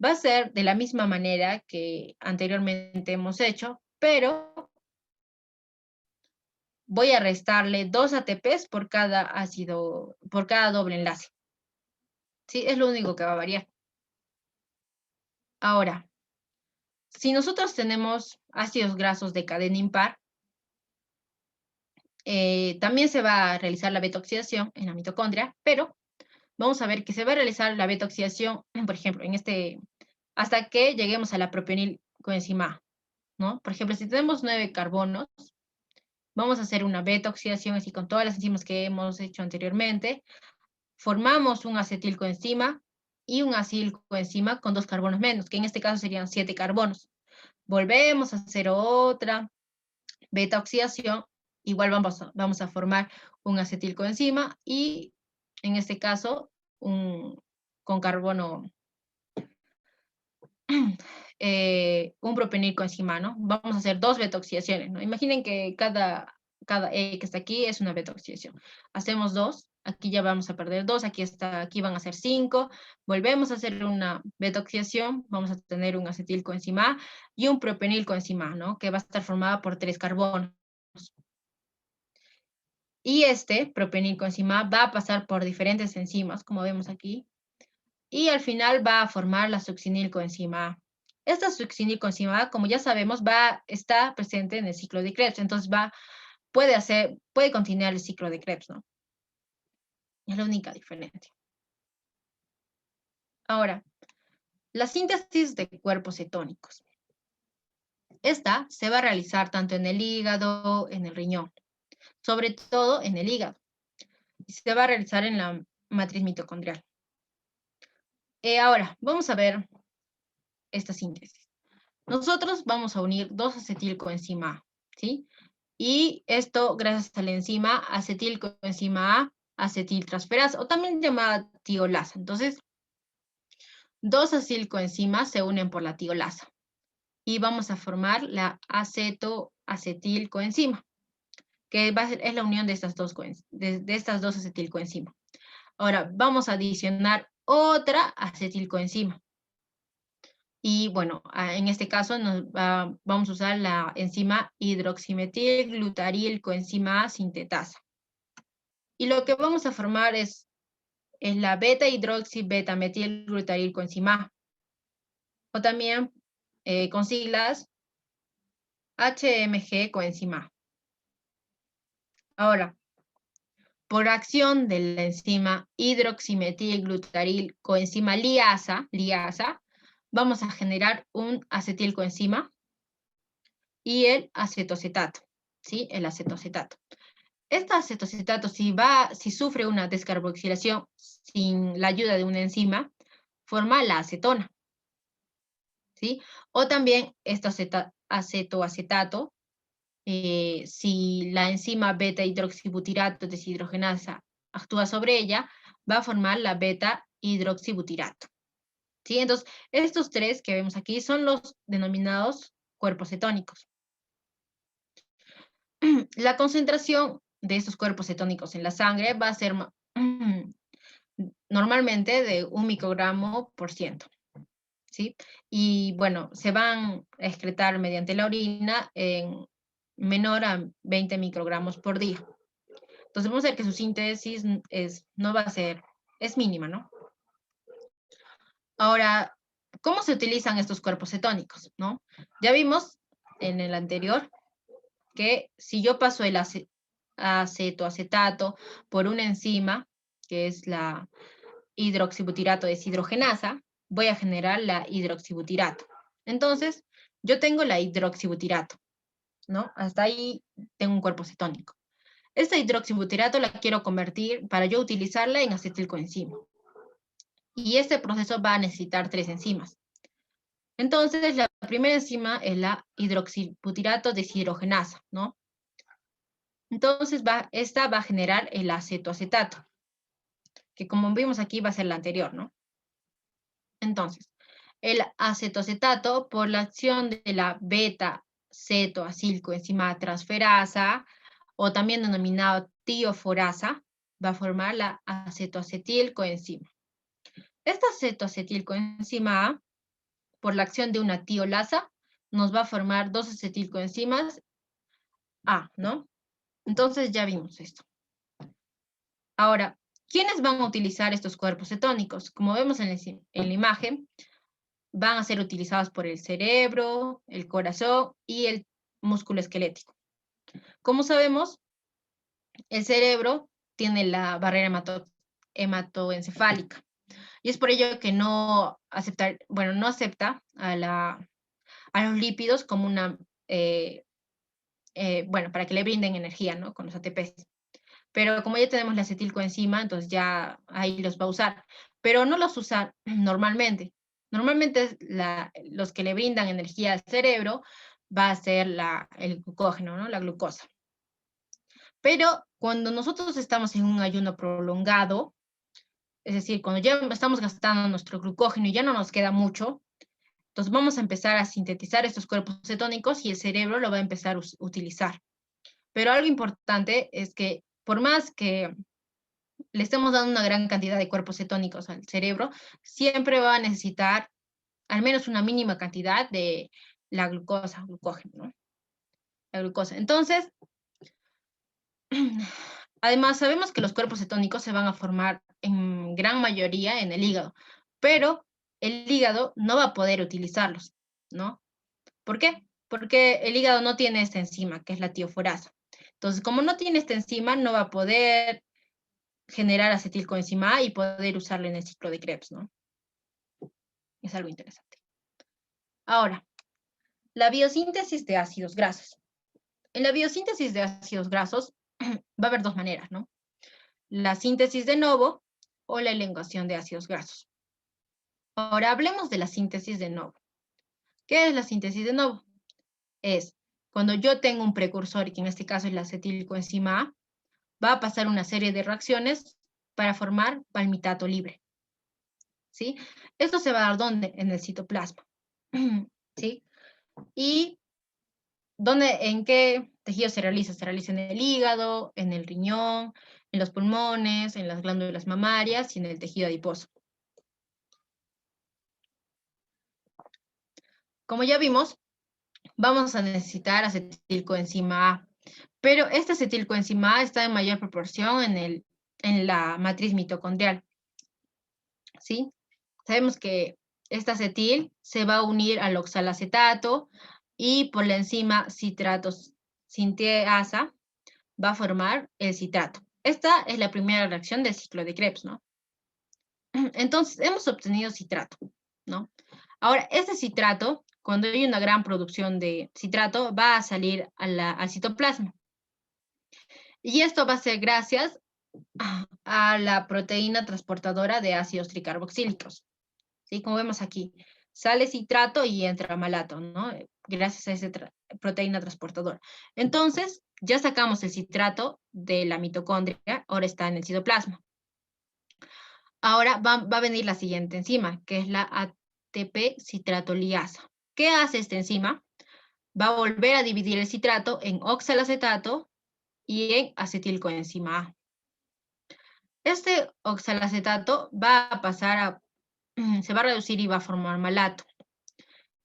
[SPEAKER 1] va a ser de la misma manera que anteriormente hemos hecho, pero voy a restarle 2 ATPs por cada doble enlace. Sí, es lo único que va a variar. Ahora, si nosotros tenemos ácidos grasos de cadena impar, también se va a realizar la beta-oxidación en la mitocondria, pero vamos a ver que se va a realizar la beta-oxidación, por ejemplo, hasta que lleguemos a la propionilcoenzima A, ¿no? Por ejemplo, si tenemos 9 carbonos, vamos a hacer una beta-oxidación así con todas las enzimas que hemos hecho anteriormente, formamos un acetilcoenzima y un acilcoenzima con 2 carbonos menos, que en este caso serían 7 carbonos. Volvemos a hacer otra beta-oxidación, igual vamos a formar un acetilcoenzima y en este caso con carbono, un propenilcoenzima, ¿no? Vamos a hacer 2 beta-oxidaciones, ¿no? Imaginen que cada E que está aquí es una beta-oxidación. Hacemos 2, aquí ya vamos a perder 2, aquí van a ser 5, volvemos a hacer una beta-oxidación, vamos a tener un acetilcoenzima y un propenilcoenzima, ¿no? Que va a estar formada por 3 carbonos. Y este propenilcoenzima va a pasar por diferentes enzimas, como vemos aquí, y al final va a formar la succinilcoenzima A. Esta succinilcoenzima A, como ya sabemos, está presente en el ciclo de Krebs, entonces puede continuar el ciclo de Krebs, ¿no? Es la única diferencia. Ahora, la síntesis de cuerpos cetónicos. Esta se va a realizar tanto en el hígado, en el riñón, sobre todo en el hígado. Y se va a realizar en la matriz mitocondrial. Ahora, vamos a ver esta síntesis. Nosotros vamos a unir 2 acetilcoenzima A, ¿sí? Y esto gracias a la enzima acetilcoenzima A, acetiltransferasa, o también llamada tiolasa. Entonces, 2 acetilcoenzimas se unen por la tiolasa. Y vamos a formar la acetoacetilcoenzima, que es la unión de estas dos acetilcoenzimas. Ahora, vamos a adicionar otra acetilcoenzima. Y bueno, en este caso vamos a usar la enzima hidroximetilglutarilcoenzima A sintetasa. Y lo que vamos a formar es la beta-hidroxibetametilglutarilcoenzima A, o también con siglas HMG coenzima A. Ahora, por acción de la enzima hidroximetilglutarilcoenzima liasa, vamos a generar un acetilcoenzima y el acetoacetato, ¿sí? El acetoacetato. Este acetoacetato, si sufre una descarboxilación sin la ayuda de una enzima, forma la acetona, ¿sí? O también este acetoacetato, si la enzima beta-hidroxibutirato deshidrogenasa actúa sobre ella, va a formar la beta-hidroxibutirato, ¿sí? Entonces, estos tres que vemos aquí son los denominados cuerpos cetónicos. La concentración de estos cuerpos cetónicos en la sangre va a ser normalmente de 1 microgramo por ciento, ¿sí? Y bueno, se van a excretar mediante la orina en menor a 20 microgramos por día. Entonces vamos a ver que su síntesis no va a ser, es mínima, ¿no? Ahora, ¿cómo se utilizan estos cuerpos cetónicos, no? Ya vimos en el anterior que si yo paso el acetoacetato por una enzima, que es la hidroxibutirato deshidrogenasa, voy a generar la hidroxibutirato. Entonces, yo tengo la hidroxibutirato, ¿no? Hasta ahí tengo un cuerpo cetónico. Esta hidroxibutirato la quiero convertir para yo utilizarla en acetilcoenzima. Y este proceso va a necesitar 3 enzimas. Entonces, la primera enzima es la hidroxibutirato deshidrogenasa, ¿no? Entonces, esta va a generar el acetoacetato, que como vimos aquí va a ser la anterior, ¿no? Entonces, el acetoacetato, por la acción de la beta-cetoacilcoenzima transferasa, o también denominado tioforasa, va a formar la acetoacetilcoenzima. Esta acetoacetilcoenzima A, por la acción de una tiolasa, nos va a formar 2 acetilcoenzimas A, ¿no? Entonces ya vimos esto. Ahora, ¿quiénes van a utilizar estos cuerpos cetónicos? Como vemos en la imagen, van a ser utilizados por el cerebro, el corazón y el músculo esquelético. Como sabemos, el cerebro tiene la barrera hematoencefálica y es por ello que no acepta a los lípidos como para que le brinden energía, ¿no? Con los ATPs. Pero como ya tenemos la acetilcoenzima, entonces ya ahí los va a usar. Pero no los usa normalmente. Normalmente los que le brindan energía al cerebro va a ser el glucógeno, ¿no? La glucosa. Pero cuando nosotros estamos en un ayuno prolongado, es decir, cuando ya estamos gastando nuestro glucógeno y ya no nos queda mucho, entonces vamos a empezar a sintetizar estos cuerpos cetónicos y el cerebro lo va a empezar a utilizar. Pero algo importante es que por más que le estemos dando una gran cantidad de cuerpos cetónicos al cerebro, siempre va a necesitar al menos una mínima cantidad de la glucógeno, ¿no? La glucosa. Entonces, además sabemos que los cuerpos cetónicos se van a formar en gran mayoría en el hígado, pero el hígado no va a poder utilizarlos, ¿no? ¿Por qué? Porque el hígado no tiene esta enzima, que es la tioforasa. Entonces, como no tiene esta enzima, no va a poder generar acetilcoenzima A y poder usarlo en el ciclo de Krebs, ¿no? Es algo interesante. Ahora, la biosíntesis de ácidos grasos. En la biosíntesis de ácidos grasos va a haber 2 maneras, ¿no? La síntesis de novo o la elongación de ácidos grasos. Ahora hablemos de la síntesis de novo. ¿Qué es la síntesis de novo? Es cuando yo tengo un precursor, que en este caso es la acetilcoenzima A, va a pasar una serie de reacciones para formar palmitato libre, ¿sí? Esto se va a dar ¿dónde? En el citoplasma, ¿sí? ¿Y en qué tejido se realiza? Se realiza en el hígado, en el riñón, en los pulmones, en las glándulas mamarias y en el tejido adiposo. Como ya vimos, vamos a necesitar acetilcoenzima A, pero esta acetilcoenzima A está en mayor proporción en la matriz mitocondrial, ¿sí? Sabemos que esta acetil se va a unir al oxalacetato y por la enzima citrato sinteasa va a formar el citrato. Esta es la primera reacción del ciclo de Krebs, ¿no? Entonces, hemos obtenido citrato, ¿no? Ahora, este citrato, cuando hay una gran producción de citrato, va a salir al citoplasma. Y esto va a ser gracias a la proteína transportadora de ácidos tricarboxílicos. ¿Sí? Como vemos aquí, sale citrato y entra malato, ¿no? Gracias a esa proteína transportadora. Entonces, ya sacamos el citrato de la mitocondria, ahora está en el citoplasma. Ahora va a venir la siguiente enzima, que es la ATP citratoliasa. ¿Qué hace esta enzima? Va a volver a dividir el citrato en oxalacetato y en acetilcoenzima A. Este oxalacetato va a pasar a, se va a reducir y va a formar malato.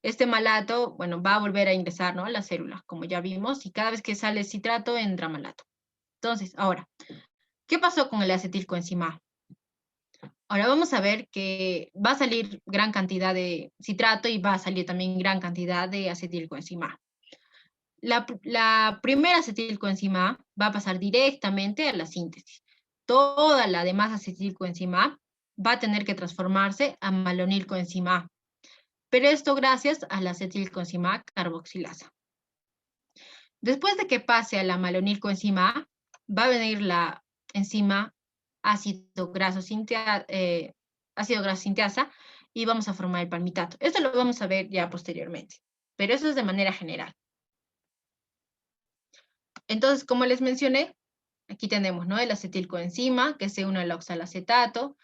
[SPEAKER 1] Este malato, bueno, va a volver a ingresar, ¿no?, a las células, como ya vimos, y cada vez que sale citrato, entra malato. Entonces, ahora, ¿qué pasó con el acetilcoenzima A? Ahora vamos a ver que va a salir gran cantidad de citrato y va a salir también gran cantidad de acetilcoenzima A. La primera acetilcoenzima A va a pasar directamente a la síntesis. Toda la demás acetilcoenzima A va a tener que transformarse a malonilcoenzima A. Pero esto gracias a la acetilcoenzima A carboxilasa. Después de que pase a la malonilcoenzima A, va a venir la enzima ácido graso sinteasa y vamos a formar el palmitato. Esto lo vamos a ver ya posteriormente, pero eso es de manera general. Entonces, como les mencioné, aquí tenemos, ¿no?, el acetilcoenzima que se une al oxalacetato,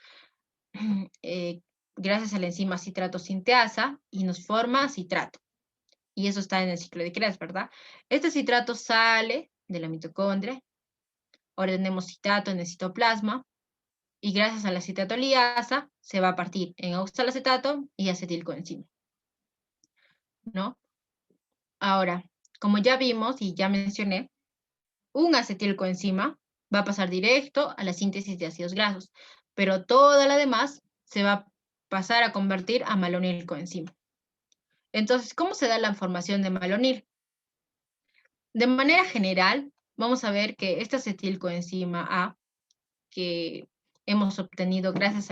[SPEAKER 1] gracias a la enzima citrato sinteasa y nos forma citrato. Y eso está en el ciclo de Krebs, ¿verdad? Este citrato sale de la mitocondria. Ahora tenemos citrato en el citoplasma y gracias a la citratoliasa se va a partir en oxalacetato y acetilcoenzima, ¿no? Ahora, como ya vimos y ya mencioné, un acetilcoenzima va a pasar directo a la síntesis de ácidos grasos, pero toda la demás se va a pasar a convertir a malonilcoenzima. Entonces, ¿cómo se da la formación de malonil? De manera general, vamos a ver que esta acetilcoenzima A, que hemos obtenido gracias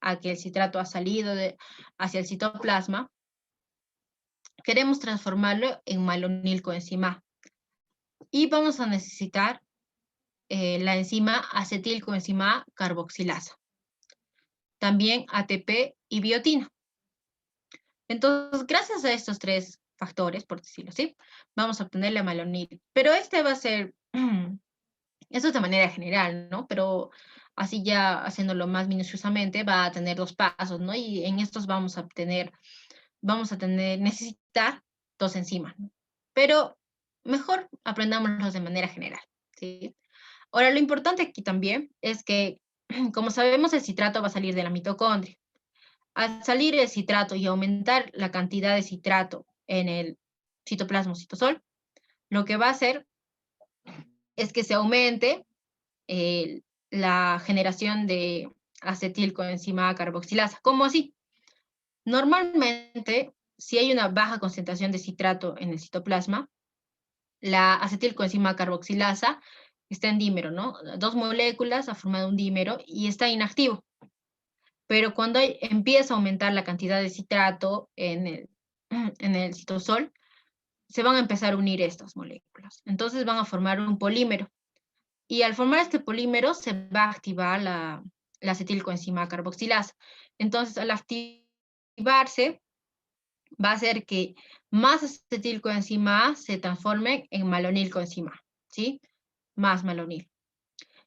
[SPEAKER 1] a que el citrato ha salido hacia el citoplasma, queremos transformarlo en malonilcoenzima A. Y vamos a necesitar la enzima acetilcoenzima A carboxilasa. También ATP y biotina. Entonces, gracias a estos tres factores, por decirlo así, vamos a obtener la malonil. Pero este va a ser, eso es de manera general, ¿no? Pero así ya haciéndolo más minuciosamente, va a tener dos pasos, ¿no? Y en estos vamos a necesitar dos enzimas, ¿no? Pero mejor aprendámoslos de manera general, ¿sí? Ahora, lo importante aquí también es que, como sabemos, el citrato va a salir de la mitocondria. Al salir el citrato y aumentar la cantidad de citrato en el citoplasma o citosol, lo que va a hacer es que se aumente la generación de acetilcoenzima carboxilasa. ¿Cómo así? Normalmente, si hay una baja concentración de citrato en el citoplasma, la acetilcoenzima carboxilasa está en dímero, ¿no? Dos moléculas ha formado un dímero y está inactivo. Pero cuando empieza a aumentar la cantidad de citrato en el citosol, se van a empezar a unir estas moléculas. Entonces van a formar un polímero. Y al formar este polímero se va a activar la acetilcoenzima carboxilasa. Entonces, al activarse, va a hacer que más acetilcoenzima A se transforme en malonilcoenzima A, ¿sí? Más malonil.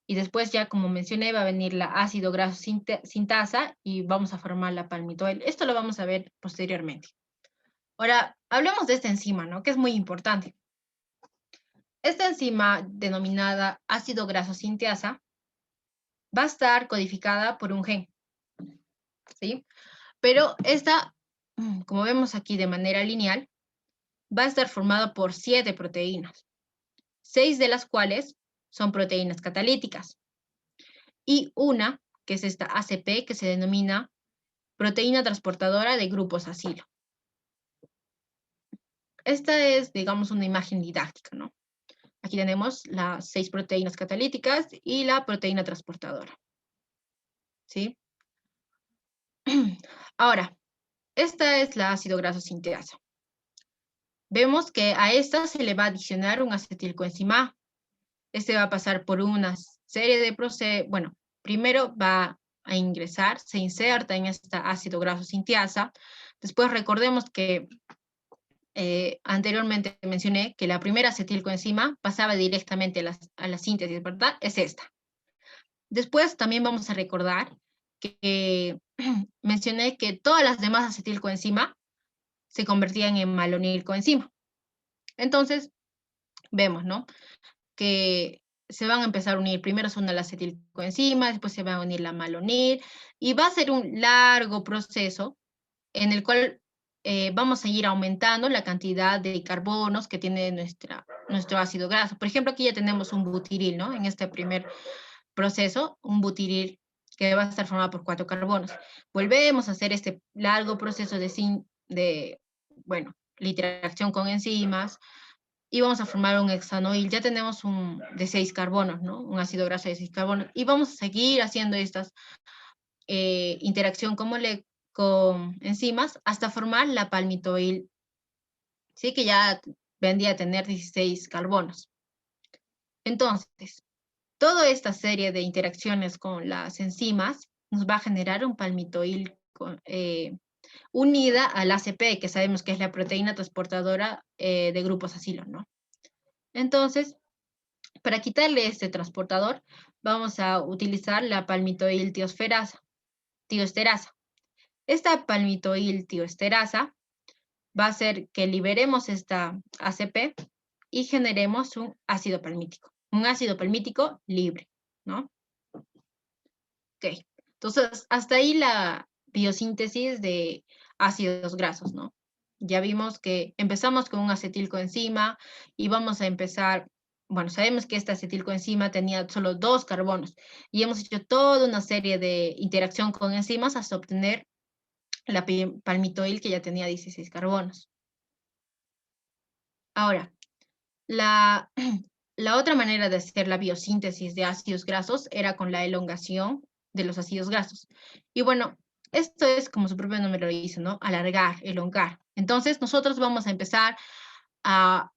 [SPEAKER 1] Y después ya, como mencioné, va a venir la ácido graso sintasa y vamos a formar la palmitoil. Esto lo vamos a ver posteriormente. Ahora, hablemos de esta enzima, ¿no?, que es muy importante. Esta enzima, denominada ácido graso sintasa, va a estar codificada por un gen, ¿sí? Pero esta, como vemos aquí de manera lineal, va a estar formada por 7 proteínas, 6 de las cuales son proteínas catalíticas, y una, que es esta ACP, que se denomina proteína transportadora de grupos acilo. Esta es, digamos, una imagen didáctica, ¿no? Aquí tenemos las 6 proteínas catalíticas y la proteína transportadora, ¿sí? Ahora, esta es la ácido graso sinteasa. Vemos que a esta se le va a adicionar un acetilcoenzima A. Este va a pasar por una serie de procesos. Bueno, primero va a ingresar, se inserta en esta ácido graso sinteasa. Después recordemos que anteriormente mencioné que la primera acetilcoenzima pasaba directamente a la síntesis, ¿verdad? Es esta. Después también vamos a recordar que mencioné que todas las demás acetilcoenzima se convertían en malonilcoenzima. Entonces, vemos, ¿no? Que se van a empezar a unir. Primero se une la acetilcoenzima, después se va a unir la malonil, y va a ser un largo proceso en el cual vamos a ir aumentando la cantidad de carbonos que tiene nuestro ácido graso. Por ejemplo, aquí ya tenemos un butiril, ¿no? En este primer proceso, un butiril que va a estar formado por 4 carbonos. Volvemos a hacer este largo proceso bueno, la interacción con enzimas, y vamos a formar un hexanoil. Ya tenemos de 6 carbonos, ¿no? Un ácido graso de 6 carbonos. Y vamos a seguir haciendo estas interacción con enzimas hasta formar la palmitoil, ¿sí? Que ya vendría a tener 16 carbonos. Entonces, toda esta serie de interacciones con las enzimas nos va a generar un palmitoil unida al ACP, que sabemos que es la proteína transportadora de grupos acilo, ¿no? Entonces, para quitarle este transportador, vamos a utilizar la palmitoil tioesterasa. Esta palmitoil tioesterasa va a hacer que liberemos esta ACP y generemos un ácido palmítico libre, ¿no? Ok, entonces hasta ahí la biosíntesis de ácidos grasos, ¿no? Ya vimos que empezamos con un acetilcoenzima y vamos a empezar, bueno, sabemos que esta acetilcoenzima tenía solo 2 carbonos y hemos hecho toda una serie de interacción con enzimas hasta obtener la palmitoil que ya tenía 16 carbonos. Ahora, la otra manera de hacer la biosíntesis de ácidos grasos era con la elongación de los ácidos grasos. Y bueno, esto es como su propio nombre lo dice, ¿no? Alargar, elongar. Entonces, nosotros vamos a empezar a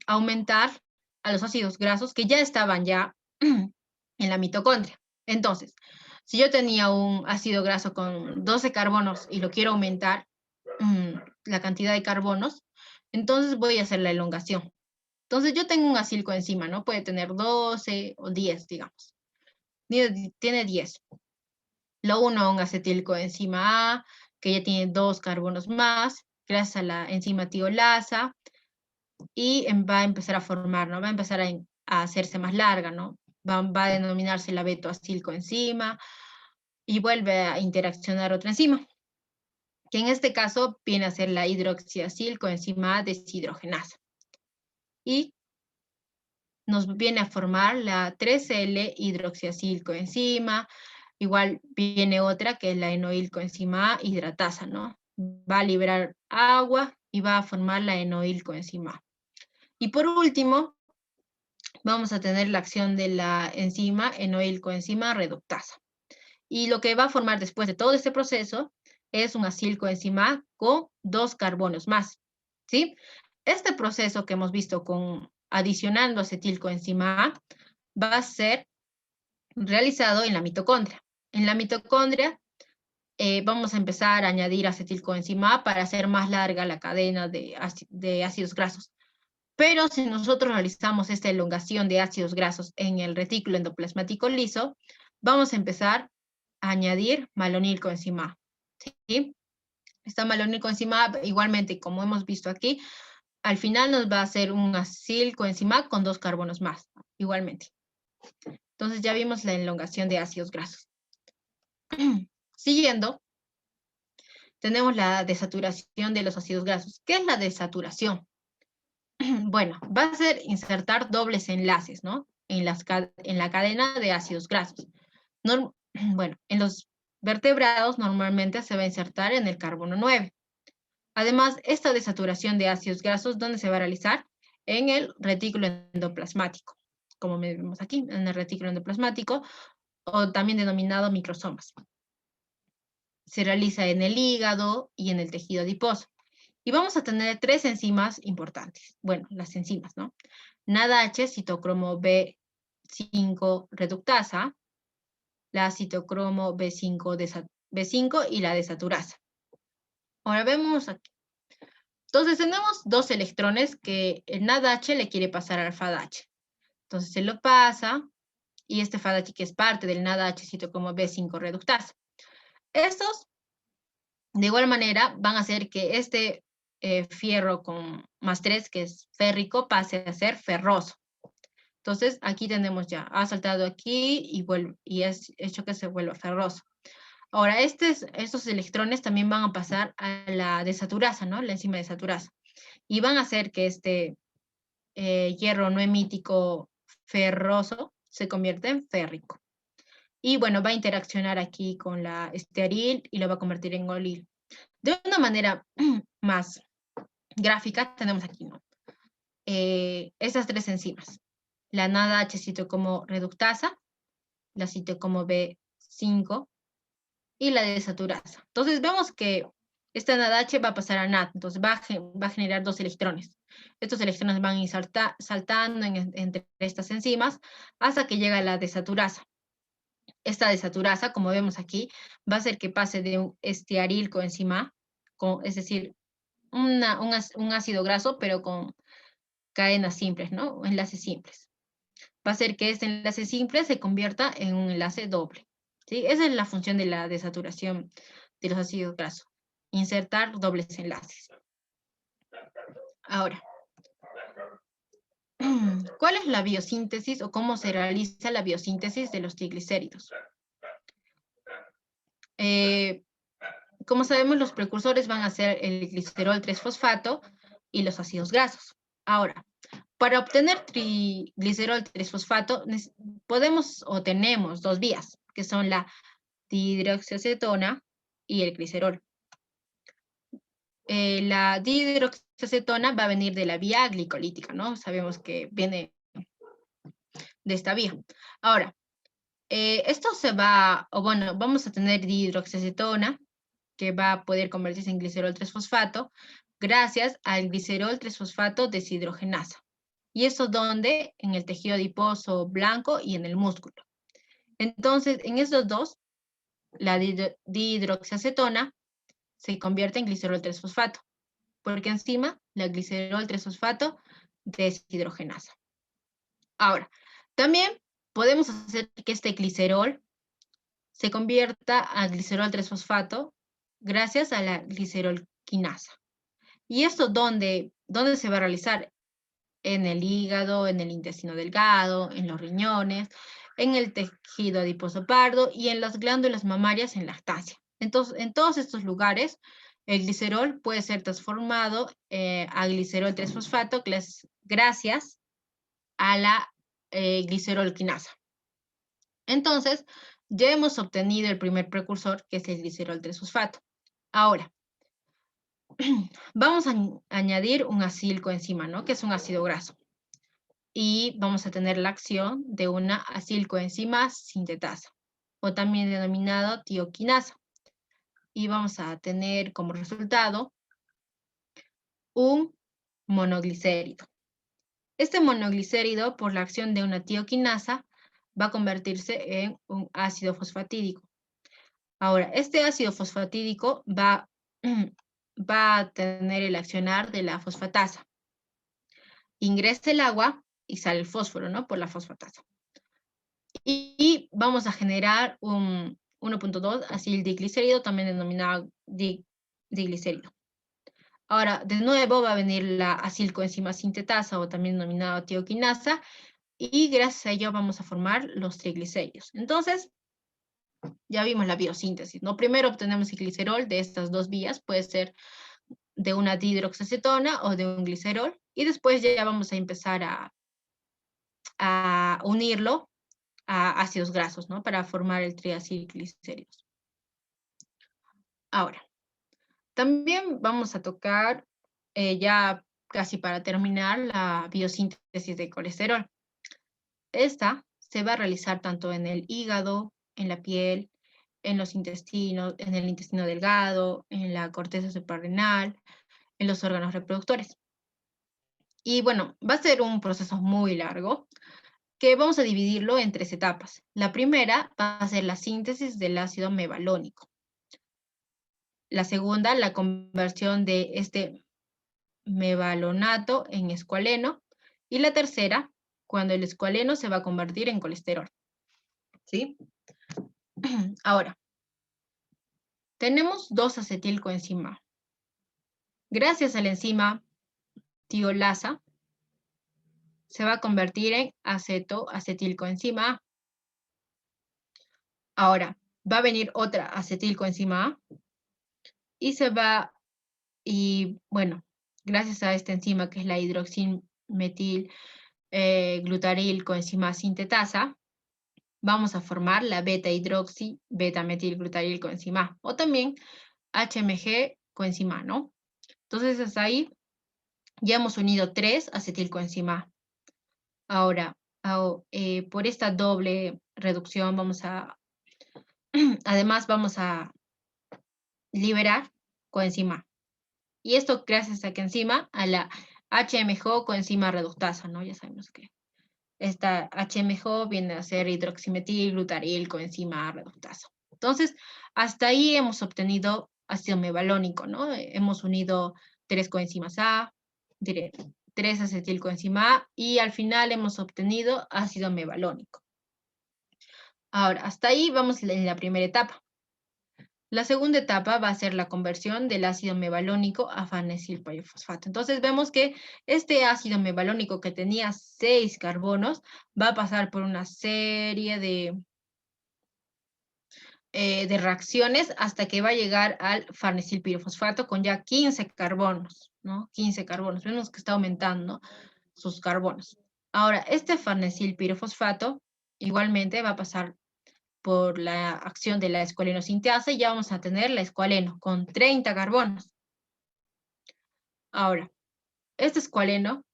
[SPEAKER 1] aumentar a los ácidos grasos que ya estaban ya en la mitocondria. Entonces, si yo tenía un ácido graso con 12 carbonos y lo quiero aumentar la cantidad de carbonos, entonces voy a hacer la elongación. Entonces yo tengo un acilcoenzima, ¿no? Puede tener 12 o 10, digamos. Tiene 10. Lo uno a un acetilcoenzima A, que ya tiene 2 carbonos más, gracias a la enzima tiolasa, y va a empezar a formar, ¿no? Va a empezar a hacerse más larga, ¿no? Va a denominarse la betoacilcoenzima y vuelve a interaccionar otra enzima, que en este caso viene a ser la hidroxiacilcoenzima A deshidrogenasa. Y nos viene a formar la 3L-hidroxiacilcoenzima, igual viene otra que es la enoilcoenzima A hidratasa, ¿no? Va a liberar agua y va a formar la enoilcoenzima A. Y por último, vamos a tener la acción de la enzima enoilcoenzima reductasa. Y lo que va a formar después de todo este proceso es un acilcoenzima A con 2 carbonos más, ¿sí? Este proceso que hemos visto adicionando acetilcoenzima A va a ser realizado en la mitocondria. En la mitocondria vamos a empezar a añadir acetilcoenzima A para hacer más larga la cadena de ácidos grasos. Pero si nosotros realizamos esta elongación de ácidos grasos en el retículo endoplasmático liso, vamos a empezar a añadir malonilcoenzima A, ¿sí? Esta malonilcoenzima A, igualmente, como hemos visto aquí, al final nos va a hacer un acilcoenzima A con 2 carbonos más, igualmente. Entonces ya vimos la elongación de ácidos grasos. Siguiendo, tenemos la desaturación de los ácidos grasos. ¿Qué es la desaturación? Bueno, va a ser insertar dobles enlaces, ¿no? En la cadena de ácidos grasos. Bueno, en los vertebrados normalmente se va a insertar en el carbono 9. Además, esta desaturación de ácidos grasos, ¿dónde se va a realizar? En el retículo endoplasmático, como vemos aquí, en el retículo endoplasmático, o también denominado microsomas. se realiza en el hígado y en el tejido adiposo. Y vamos a tener 3 enzimas importantes. Bueno, las enzimas, ¿no? NADH, citocromo B5 reductasa, la citocromo B5 y la desaturasa. Ahora vemos aquí. Entonces tenemos 2 electrones que el NADH le quiere pasar al FADH. Entonces se lo pasa y este FADH que es parte del NADH citocromo B5 reductasa. Estos, de igual manera, van a hacer que este fierro con +3, que es férrico, pase a ser ferroso. Entonces, aquí tenemos ya, ha saltado aquí y es hecho que se vuelva ferroso. Ahora, estos electrones también van a pasar a la desaturasa, ¿no? La enzima desaturasa. Y van a hacer que este hierro no hemítico ferroso se convierta en férrico. Y bueno, va a interaccionar aquí con la estearil y lo va a convertir en olil. De una manera más gráfica, tenemos aquí, ¿no? Esas 3 enzimas. La NADH citocomo reductasa, la citocomo B5 y la desaturasa. Entonces vemos que esta NADH va a pasar a NAD, entonces va a generar 2 electrones. Estos electrones van a ir saltando entre estas enzimas hasta que llega la desaturasa. Esta desaturasa, como vemos aquí, va a hacer que pase de un estearil coenzima, es decir, un ácido graso, pero con cadenas simples, ¿no? Enlaces simples. Va a hacer que este enlace simple se convierta en un enlace doble. ¿Sí? Esa es la función de la desaturación de los ácidos grasos. Insertar dobles enlaces. Ahora, ¿cuál es la biosíntesis o cómo se realiza la biosíntesis de los triglicéridos? Como sabemos, los precursores van a ser el glicerol 3-fosfato y los ácidos grasos. Ahora, para obtener glicerol 3-fosfato, podemos o tenemos 2 vías, que son la dihidroxiacetona y el glicerol. La dihidroxiacetona va a venir de la vía glicolítica, ¿no? Sabemos que viene de esta vía. Ahora, esto vamos a tener dihidroxiacetona, que va a poder convertirse en glicerol 3-fosfato, gracias al glicerol 3-fosfato deshidrogenasa. ¿Y eso dónde? En el tejido adiposo blanco y en el músculo. Entonces, en esos dos, la dihidroxiacetona se convierte en glicerol 3-fosfato, porque encima la glicerol 3-fosfato deshidrogenasa. Ahora, también podemos hacer que este glicerol se convierta a glicerol 3-fosfato gracias a la glicerolquinasa. ¿Y esto dónde se va a realizar? En el hígado, en el intestino delgado, en los riñones, en el tejido adiposo pardo y en las glándulas mamarias en lactancia. Entonces, en todos estos lugares, el glicerol puede ser transformado a glicerol 3-fosfato gracias a la glicerolquinasa. Entonces, ya hemos obtenido el primer precursor, que es el glicerol 3-fosfato. Ahora, vamos a añadir un acilcoenzima, ¿no? Que es un ácido graso. Y vamos a tener la acción de una acilcoenzima sintetasa, o también denominado tioquinasa. Y vamos a tener como resultado un monoglicérido. Este monoglicérido, por la acción de una tioquinasa, va a convertirse en un ácido fosfatídico. Ahora, este ácido fosfatídico va a tener el accionar de la fosfatasa. Ingresa el agua y sale el fósforo, ¿no? Por la fosfatasa. Y vamos a generar un 1.2 acildiclicérido, también denominado diglicérido. Ahora, de nuevo va a venir la acilcoenzima sintetasa, o también denominada tioquinasa, y gracias a ello vamos a formar los triglicéridos. Entonces, ya vimos la biosíntesis, ¿no? Primero obtenemos el glicerol de estas 2 vías, puede ser de una dihidroxiacetona o de un glicerol, y después ya vamos a empezar a unirlo a ácidos grasos, ¿no? Para formar el triacilglicéridos. Ahora, también vamos a tocar, ya casi para terminar, la biosíntesis de colesterol. Esta se va a realizar tanto en el hígado, en la piel, en los intestinos, en el intestino delgado, en la corteza suprarrenal, en los órganos reproductores. Y bueno, va a ser un proceso muy largo que vamos a dividirlo en 3 etapas. La primera va a ser la síntesis del ácido mevalónico. La segunda, la conversión de este mevalonato en escualeno. Y la tercera, cuando el escualeno se va a convertir en colesterol. ¿Sí? Ahora, tenemos 2-acetilcoenzima. Gracias a la enzima tiolasa, se va a convertir en acetoacetilcoenzima A. Ahora, va a venir otra acetilcoenzima A y bueno, gracias a esta enzima que es la hidroximetil glutaril coenzima sintetasa, vamos a formar la beta-hidroxi beta-metilglutaril coenzima A, o también HMG coenzima A, ¿no? Entonces, hasta ahí ya hemos unido 3 acetilcoenzima A. Ahora, por esta doble reducción además vamos a liberar coenzima A. Y esto gracias a que encima a la HMG coenzima reductasa, ¿no? Ya sabemos que esta HMG viene a ser hidroximetil glutaril coenzima reductasa. Entonces, hasta ahí hemos obtenido ácido mevalónico, ¿no? Hemos unido 3 coenzimas A, 3 acetilcoenzima A y al final hemos obtenido ácido mevalónico. Ahora, hasta ahí vamos en la primera etapa. La segunda etapa va a ser la conversión del ácido mevalónico a farnesilpirofosfato. Entonces vemos que este ácido mevalónico que tenía 6 carbonos va a pasar por una serie de reacciones hasta que va a llegar al farnesilpirofosfato con ya 15 carbonos, ¿no? 15 carbonos. Vemos que está aumentando sus carbonos. Ahora, este farnesilpirofosfato igualmente va a pasar por la acción de la escualenosinteasa y ya vamos a tener la escualeno con 30 carbonos. Ahora, este escualeno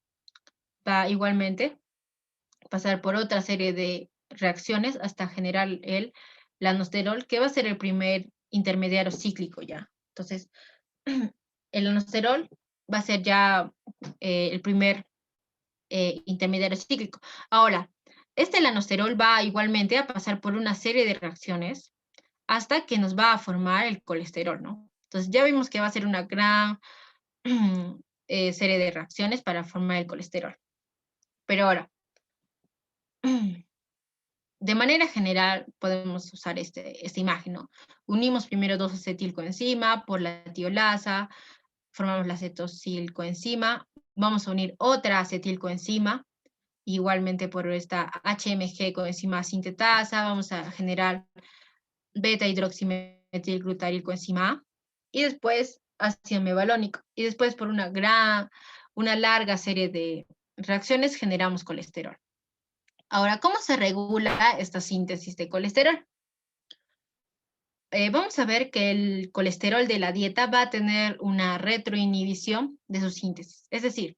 [SPEAKER 1] va igualmente a pasar por otra serie de reacciones hasta generar el lanosterol, que va a ser el primer intermediario cíclico ya. Entonces, el lanosterol va a ser ya el primer intermediario cíclico. Ahora, este lanosterol va igualmente a pasar por una serie de reacciones hasta que nos va a formar el colesterol, ¿no? Entonces ya vimos que va a ser una gran serie de reacciones para formar el colesterol. Pero ahora, de manera general podemos usar esta imagen, ¿no? Unimos primero 2 acetilcoenzima por la tiolasa, formamos la acetosilcoenzima, vamos a unir otra acetilcoenzima, igualmente por esta HMG coenzima sintetasa, vamos a generar beta-hidroximetilglutarilcoenzima A, y después ácido mevalónico, y después por una larga serie de reacciones generamos colesterol. Ahora, ¿cómo se regula esta síntesis de colesterol? Vamos a ver que el colesterol de la dieta va a tener una retroinhibición de su síntesis. Es decir,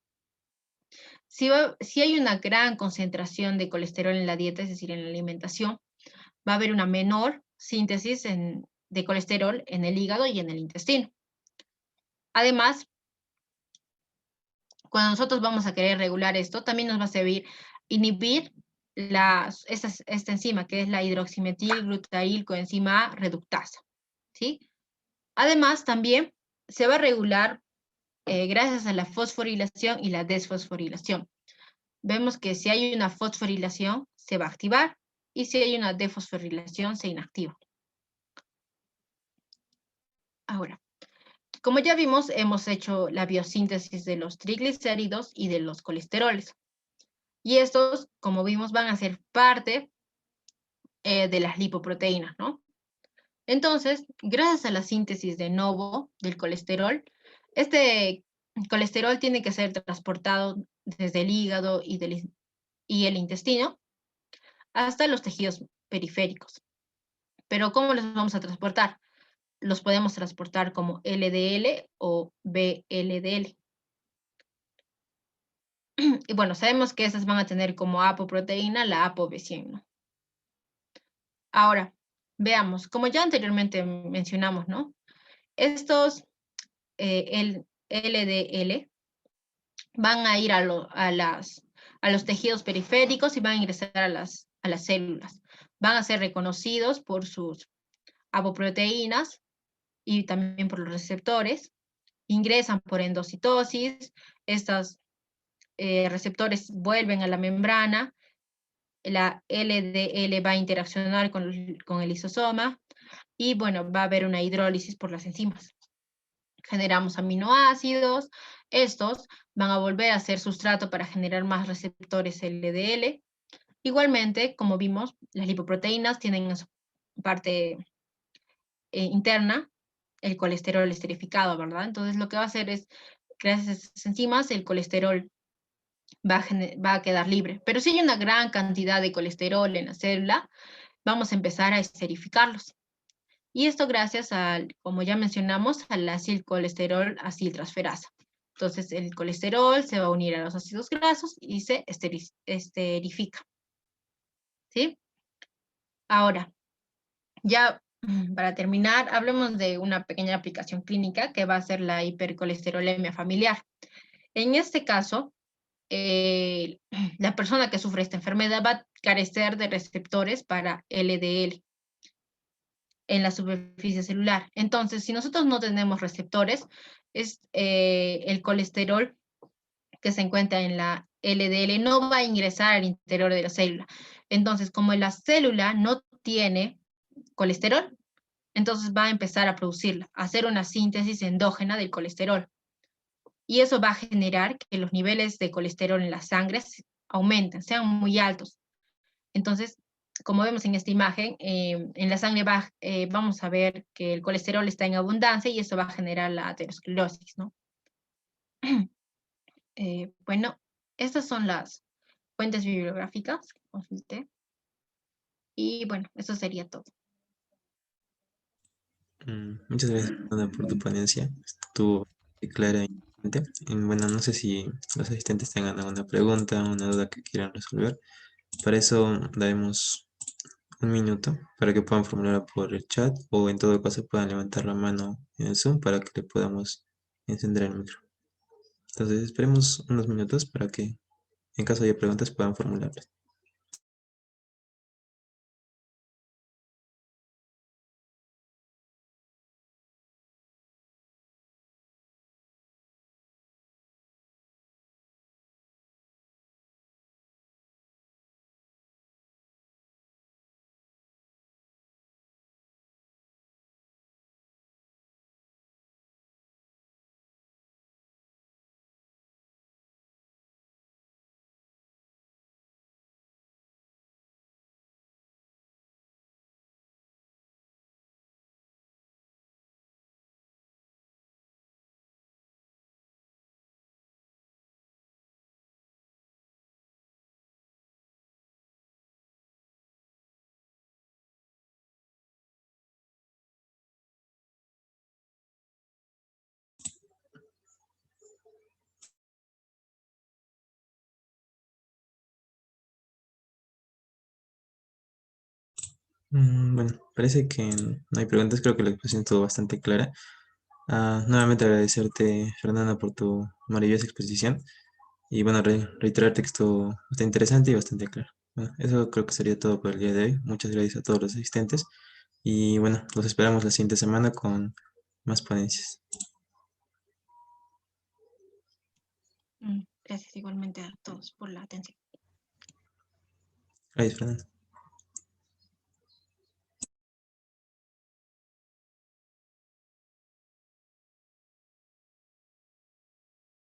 [SPEAKER 1] si hay una gran concentración de colesterol en la dieta, es decir, en la alimentación, va a haber una menor síntesis de colesterol en el hígado y en el intestino. Además, cuando nosotros vamos a querer regular esto, también nos va a servir inhibir esta enzima, que es la hidroximetilglutarilcoenzima A reductasa, ¿sí? Además, también se va a regular gracias a la fosforilación y la desfosforilación. Vemos que si hay una fosforilación, se va a activar, y si hay una desfosforilación, se inactiva. Ahora, como ya vimos, hemos hecho la biosíntesis de los triglicéridos y de los colesteroles. Y estos, como vimos, van a ser parte de las lipoproteínas, ¿no? Entonces, gracias a la síntesis de novo del colesterol, este colesterol tiene que ser transportado desde el hígado y el intestino hasta los tejidos periféricos. Pero ¿cómo los vamos a transportar? Los podemos transportar como LDL o VLDL. Y bueno, sabemos que esas van a tener como apoproteína la ApoB100, ¿no? Ahora, Veamos, como ya anteriormente mencionamos, ¿no? Estos, el LDL, van a ir a los tejidos periféricos y van a ingresar a las células. Van a ser reconocidos por sus apoproteínas y también por los receptores. Ingresan por endocitosis, estos receptores vuelven a la membrana, la LDL va a interaccionar con el lisosoma y bueno, va a haber una hidrólisis por las enzimas. Generamos aminoácidos, estos van a volver a ser sustrato para generar más receptores LDL. Igualmente, como vimos, las lipoproteínas tienen en su parte interna el colesterol esterificado, ¿verdad? Entonces lo que va a hacer es, gracias a esas enzimas, el colesterol va a quedar libre. Pero si hay una gran cantidad de colesterol en la célula, vamos a empezar a esterificarlos. Y esto gracias al, como ya mencionamos, al acilcolesterol aciltransferasa. Entonces el colesterol se va a unir a los ácidos grasos y se esterifica. ¿Sí? Ahora, ya para terminar, hablemos de una pequeña aplicación clínica que va a ser la hipercolesterolemia familiar. En este caso, la persona que sufre esta enfermedad va a carecer de receptores para LDL en la superficie celular. Entonces, si nosotros no tenemos receptores, es el colesterol que se encuentra en la LDL no va a ingresar al interior de la célula. Entonces, como la célula no tiene colesterol, entonces va a empezar a producirla, a hacer una síntesis endógena del colesterol. Y eso va a generar que los niveles de colesterol en la sangre aumenten, sean muy altos. Entonces, como vemos en esta imagen, en la sangre vamos a ver que el colesterol está en abundancia y eso va a generar la aterosclerosis, ¿no? Bueno, estas son las fuentes bibliográficas que consulté. Y bueno, eso sería todo.
[SPEAKER 2] Muchas gracias, Fernanda, por tu ponencia. Estuvo clara y interesante. Bueno, no sé si los asistentes tengan alguna pregunta, una duda que quieran resolver. Para eso daremos un minuto para que puedan formularla por el chat o en todo caso puedan levantar la mano en el Zoom para que le podamos encender el micro. Entonces esperemos unos minutos para que en caso haya preguntas puedan formularlas. Bueno, parece que no hay preguntas, creo que la exposición estuvo bastante clara. Nuevamente agradecerte, Fernanda, por tu maravillosa exposición y bueno, reiterarte que esto está interesante y bastante claro. Bueno, eso creo que sería todo por el día de hoy. Muchas gracias a todos los asistentes y bueno, los esperamos la siguiente semana con más ponencias.
[SPEAKER 1] Gracias igualmente a todos por la atención.
[SPEAKER 2] Gracias, Fernanda.